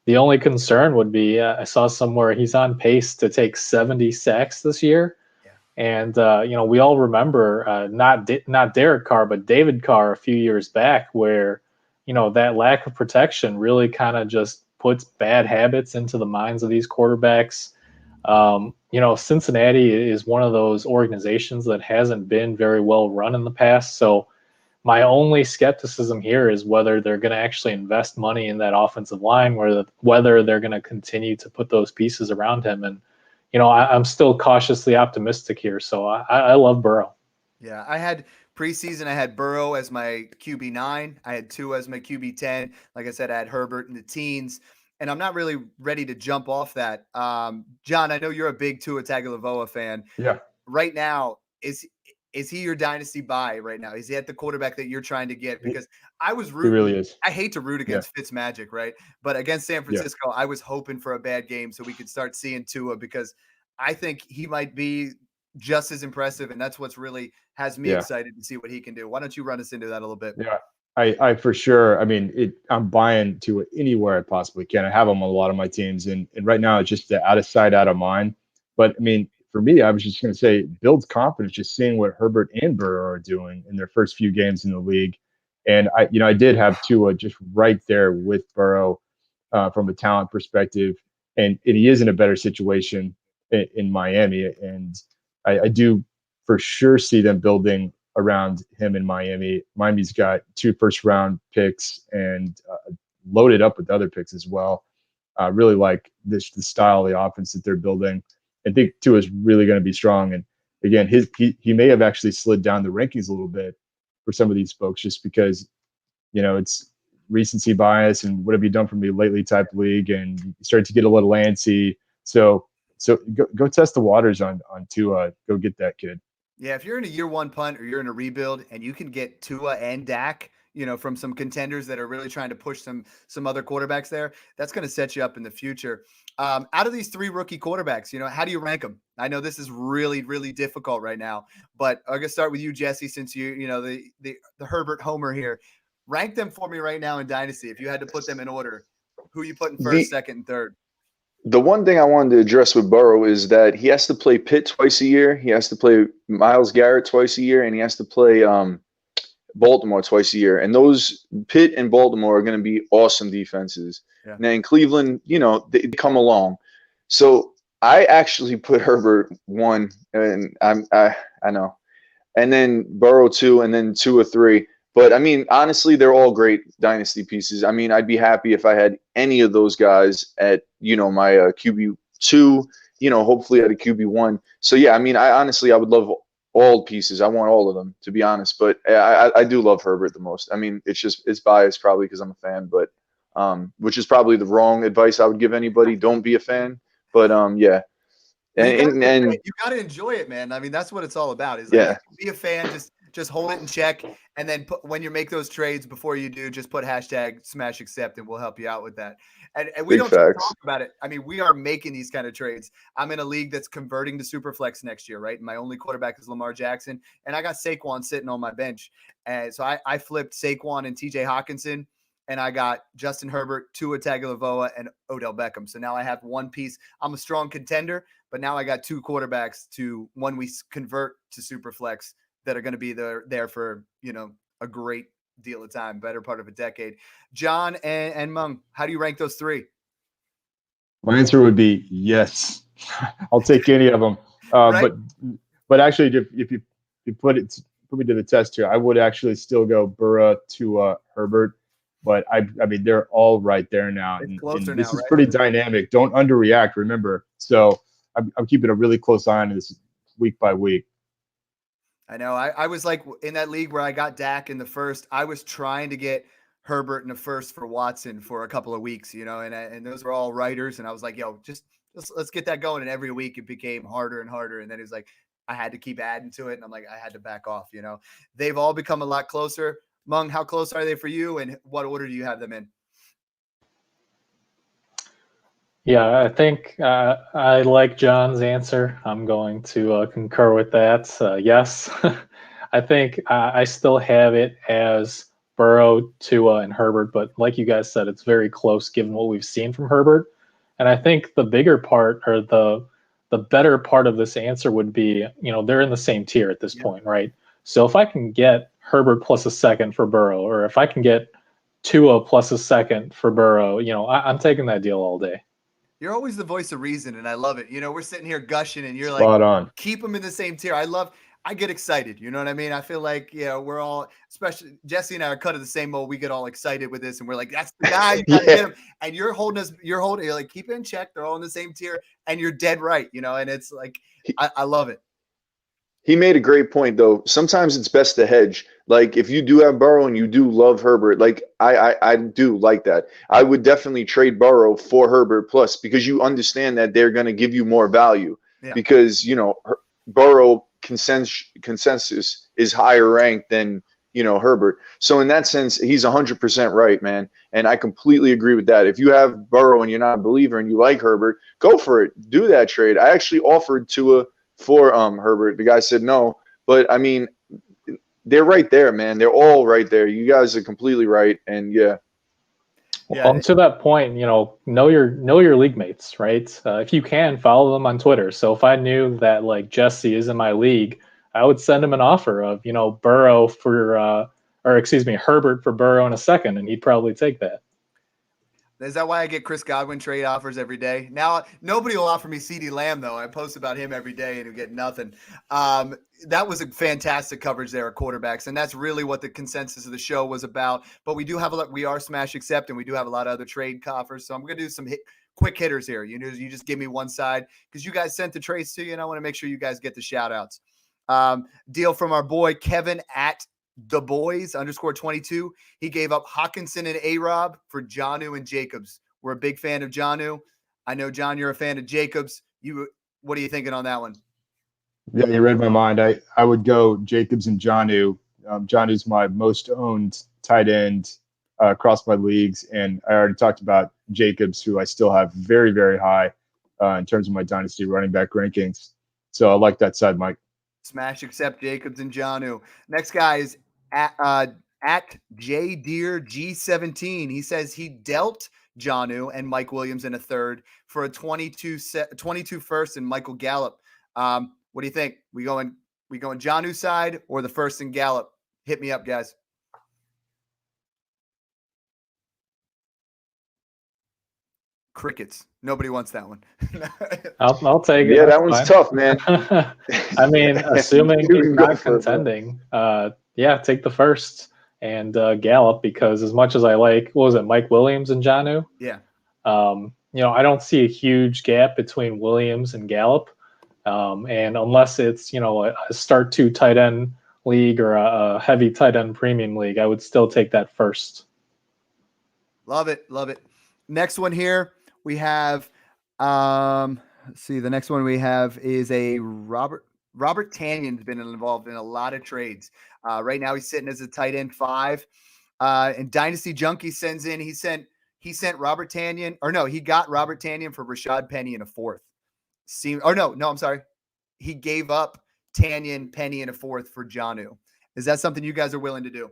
The only concern would be I saw somewhere he's on pace to take 70 sacks this year. Yeah. And, we all remember not Derek Carr, but David Carr a few years back where, that lack of protection really kind of just puts bad habits into the minds of these quarterbacks. Cincinnati is one of those organizations that hasn't been very well run in the past. So my only skepticism here is whether they're going to actually invest money in that offensive line, whether they're going to continue to put those pieces around him. And, I'm still cautiously optimistic here. So I love Burrow. Yeah, I had preseason, I had Burrow as my QB9. I had 2 as my QB10. Like I said, I had Herbert in the teens. And I'm not really ready to jump off that. John, I know you're a big Tua Tagovailoa fan. Yeah. Right now, is he your dynasty buy right now? Is he at the quarterback that you're trying to get? Because I was rooting. He really is. I hate to root against Fitzmagic, right? But against San Francisco, I was hoping for a bad game so we could start seeing Tua because I think he might be just as impressive. And that's what's really has me excited to see what he can do. Why don't you run us into that a little bit? Yeah. I for sure. I mean, I'm buying to it anywhere I possibly can. I have them on a lot of my teams, and right now it's just the out of sight, out of mind. But I mean, for me, I was just going to say, builds confidence just seeing what Herbert and Burrow are doing in their first few games in the league. And I did have Tua just right there with Burrow from a talent perspective, and he is in a better situation in Miami, and I do for sure see them building around him in Miami. Miami's got 2 first-round picks and loaded up with other picks as well. Really like the style of the offense that they're building. I think Tua is really going to be strong. And again, he may have actually slid down the rankings a little bit for some of these folks just because, it's recency bias and what have you done for me lately type league, and you start to get a little antsy. So go test the waters on Tua. Go get that kid. Yeah, if you're in a year one punt or you're in a rebuild and you can get Tua and Dak, from some contenders that are really trying to push some other quarterbacks there, that's going to set you up in the future. Out of these three rookie quarterbacks, how do you rank them? I know this is really, really difficult right now, but I'm going to start with you, Jesse, since the Herbert homer here. Rank them for me right now in Dynasty. If you had to put them in order, who you putting first, second, and third? The one thing I wanted to address with Burrow is that he has to play Pitt twice a year. He has to play Myles Garrett twice a year, and he has to play Baltimore twice a year. And those Pitt and Baltimore are going to be awesome defenses. Yeah. Now in Cleveland, they come along. So I actually put Herbert 1, and I know, and then Burrow 2, and then 2 or 3. But I mean, honestly, they're all great dynasty pieces. I mean, I'd be happy if I had any of those guys at, my QB2, hopefully at a QB1. So yeah, I mean, I would love all pieces. I want all of them, to be honest. But I do love Herbert the most. I mean, it's biased probably because I'm a fan, but which is probably the wrong advice I would give anybody. Don't be a fan. But yeah. And you got to enjoy it, man. I mean, that's what it's all about. Is be a fan, just hold it in check, and then when you make those trades, before you do, just put #SmashAccept, and we'll help you out with that. And we don't talk about it. I mean, we are making these kind of trades. I'm in a league that's converting to Superflex next year, right? And my only quarterback is Lamar Jackson, and I got Saquon sitting on my bench. And so I flipped Saquon and TJ Hawkinson, and I got Justin Herbert, Tua Tagovailoa, and Odell Beckham. So now I have one piece. I'm a strong contender, but now I got two quarterbacks when we convert to Superflex that are going to be there for, a great deal of time, better part of a decade. John and Mung, how do you rank those three? My answer would be yes. I'll take any of them. Right? But actually, if you put me to the test here, I would actually still go Burrow to Herbert. But I mean, they're all right there now. And this is pretty dynamic. Don't underreact, remember. So I'm keeping a really close eye on this week by week. I know. I was like in that league where I got Dak in the first. I was trying to get Herbert in the first for Watson for a couple of weeks, and those were all writers. And I was like, just let's get that going. And every week it became harder and harder. And then it was like I had to keep adding to it. And I'm like, I had to back off. They've all become a lot closer. Mung, how close are they for you? And what order do you have them in? Yeah, I think I like John's answer. I'm going to concur with that. Yes, I think I still have it as Burrow, Tua, and Herbert. But like you guys said, it's very close given what we've seen from Herbert. And I think the bigger part or the better part of this answer would be, they're in the same tier at this point, right? So if I can get Herbert plus a second for Burrow, or if I can get Tua plus a second for Burrow, I'm taking that deal all day. You're always the voice of reason, and I love it. We're sitting here gushing, and you're spot on. Keep them in the same tier. I get excited. You know what I mean? I feel like, we're all, especially Jesse and I are cut of the same mold. We get all excited with this, and we're like, that's the guy. You gotta get him. And you're like, keep it in check. They're all in the same tier, and you're dead right. And it's like, I love it. He made a great point, though. Sometimes it's best to hedge. Like, if you do have Burrow and you do love Herbert, like I do like that. I would definitely trade Burrow for Herbert plus, because you understand that they're going to give you more value. Yeah. Because, Burrow consensus is higher ranked than, Herbert. So in that sense, he's 100% right, man. And I completely agree with that. If you have Burrow and you're not a believer and you like Herbert, go for it. Do that trade. I actually offered for Herbert. The guy said no, but I mean, they're right there, man. They're all right there. You guys are completely right, and yeah. Well, to that point, know your league mates, right? If you can, follow them on Twitter. So if I knew that like Jesse is in my league, I would send him an offer of Burrow Herbert for Burrow in a second, and he'd probably take that. Is that why I get Chris Godwin trade offers every day? Now, nobody will offer me CeeDee Lamb, though. I post about him every day and you get nothing. That was a fantastic coverage there at quarterbacks, and that's really what the consensus of the show was about. But we do have we are Smash Accept, and we do have a lot of other trade offers. So I'm going to do some quick hitters here. You just give me one side because you guys sent the trades to you, and I want to make sure you guys get the shout outs. Deal from our boy Kevin at the boys _22. He gave up Hawkinson and A-Rob for Jonnu and Jacobs. We're a big fan of Jonnu. I know, John, you're a fan of Jacobs. What are you thinking on that one? Yeah, you read my mind. I would go Jacobs and Jonnu. Jonnu's my most owned tight end across my leagues, and I already talked about Jacobs, who I still have very, very high in terms of my dynasty running back rankings. So I like that side, Mike. Smash accept Jacobs and Jonnu. Next guy is at JDeer G17. He says he dealt Jonnu and Mike Williams in a third for a 22 first and Michael Gallup. What do you think? We going Jonnu side or the first and Gallup? Hit me up, guys. Crickets. Nobody wants that one. I'll take it. Yeah, that That's one's fine. tough, man. I mean, assuming You can he's go not for it, bro. contending, yeah, take the first and Gallup, because as much as I like, what was it, Mike Williams and Jonnu? Yeah. I don't see a huge gap between Williams and Gallup. And unless it's, a start two tight end league or a heavy tight end premium league, I would still take that first. Love it. Love it. Next one here, we have, let's see, the next one we have is a Robert Tanyan's been involved in a lot of trades. Right now he's sitting as a tight end 5. And Dynasty Junkie sends in, he sent Robert Tanyan, or no, he got Robert Tanyan for Rashad Penny in a 4th. I'm sorry. He gave up Tanyan, Penny in a 4th for Jonnu. Is that something you guys are willing to do?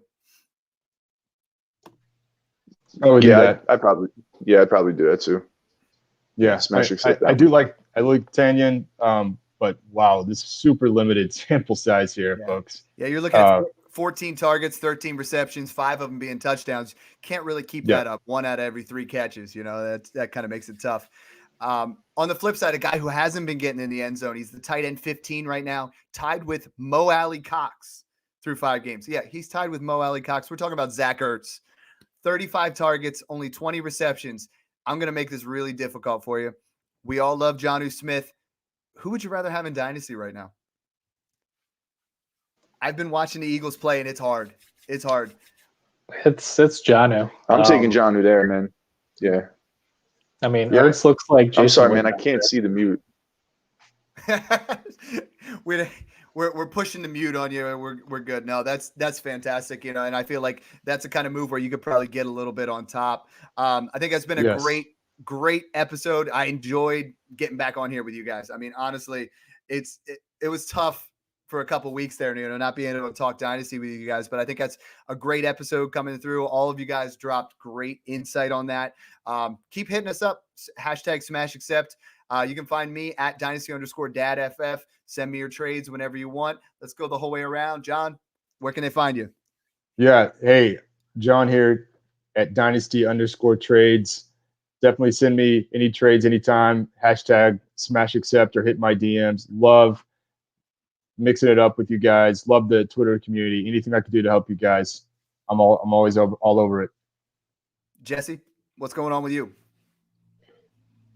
I would do that. I'd probably do that too. Yeah, Smash accept that I one. do like Tanyan, but wow, this is super limited sample size here, Yeah. folks. Yeah, you're looking at 14 targets, 13 receptions, 5 of them being touchdowns. Can't really keep that up. 1 out of every 3 catches. That kind of makes it tough. On the flip side, a guy who hasn't been getting in the end zone, he's the tight end 15 right now, tied with Mo Alley Cox through 5 games. Yeah, he's tied with Mo Alley Cox. We're talking about Zach Ertz. 35 targets, only 20 receptions. I'm going to make this really difficult for you. We all love Jonnu Smith. Who would you rather have in Dynasty right now? I've been watching the Eagles play, and it's hard. It's hard. It's Jonnu. I'm taking Jonnu there, man. Yeah. I mean, Yeah. Ertz looks like Jason I'm sorry, man. I Witten. can't see the mute. We're pushing the mute on you, and we're good. No, that's fantastic, and I feel like that's the kind of move where you could probably get a little bit on top. I think that's been a great episode. I enjoyed getting back on here with you guys. I mean, honestly, it was tough for a couple weeks there, not being able to talk Dynasty with you guys, but I think that's a great episode coming through. All of you guys dropped great insight on that. Keep hitting us up. Hashtag Smash Accept. You can find me at Dynasty_DadFF. Send me your trades whenever you want. Let's go the whole way around. John, where can they find you? Yeah. Hey, John here at Dynasty_trades. Definitely send me any trades anytime. Hashtag Smash Accept or hit my DMs. Love mixing it up with you guys. Love the Twitter community. Anything I can do to help you guys, I'm always all over it. Jesse, what's going on with you?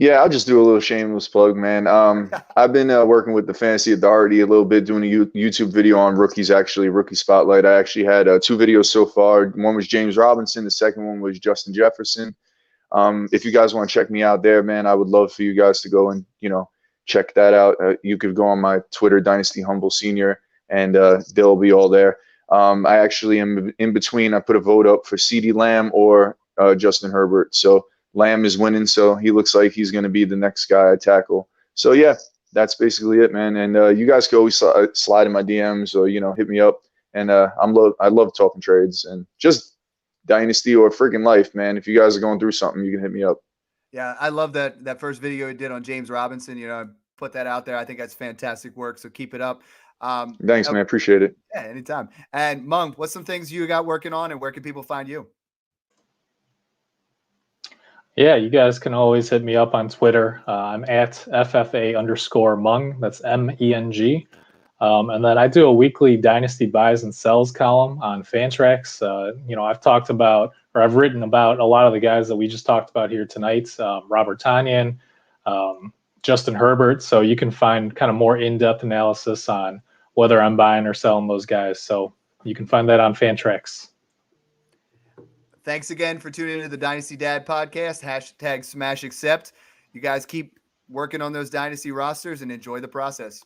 Yeah, I'll just do a little shameless plug, man. I've been working with the Fantasy Authority a little bit, doing a YouTube video on rookies, actually, Rookie Spotlight. I actually had 2 videos so far. One was James Robinson. The second one was Justin Jefferson. If you guys want to check me out there, man, I would love for you guys to go and, check that out. You could go on my Twitter, Dynasty Humble Senior, and they'll be all there. I actually am in between. I put a vote up for CeeDee Lamb or Justin Herbert. So Lamb is winning, so he looks like he's going to be the next guy I tackle. So, yeah, that's basically it, man. And you guys can always slide in my DMs or, hit me up. And I love talking trades and just Dynasty or freaking life, man. If you guys are going through something, you can hit me up. Yeah, I love that first video you did on James Robinson. Put that out there. I think that's fantastic work, so keep it up. Thanks, man. Appreciate it. Yeah, anytime. And Mung, what's some things you got working on, and where can people find you? Yeah, you guys can always hit me up on Twitter. I'm at FFA_Mung. That's MENG. And then I do a weekly Dynasty buys and sells column on Fantrax. I've written about a lot of the guys that we just talked about here tonight. Robert Tanyan, Justin Herbert. So you can find kind of more in-depth analysis on whether I'm buying or selling those guys. So you can find that on Fantrax. Thanks again for tuning into the Dynasty Dad podcast. #SmashAccept. You guys keep working on those Dynasty rosters and enjoy the process.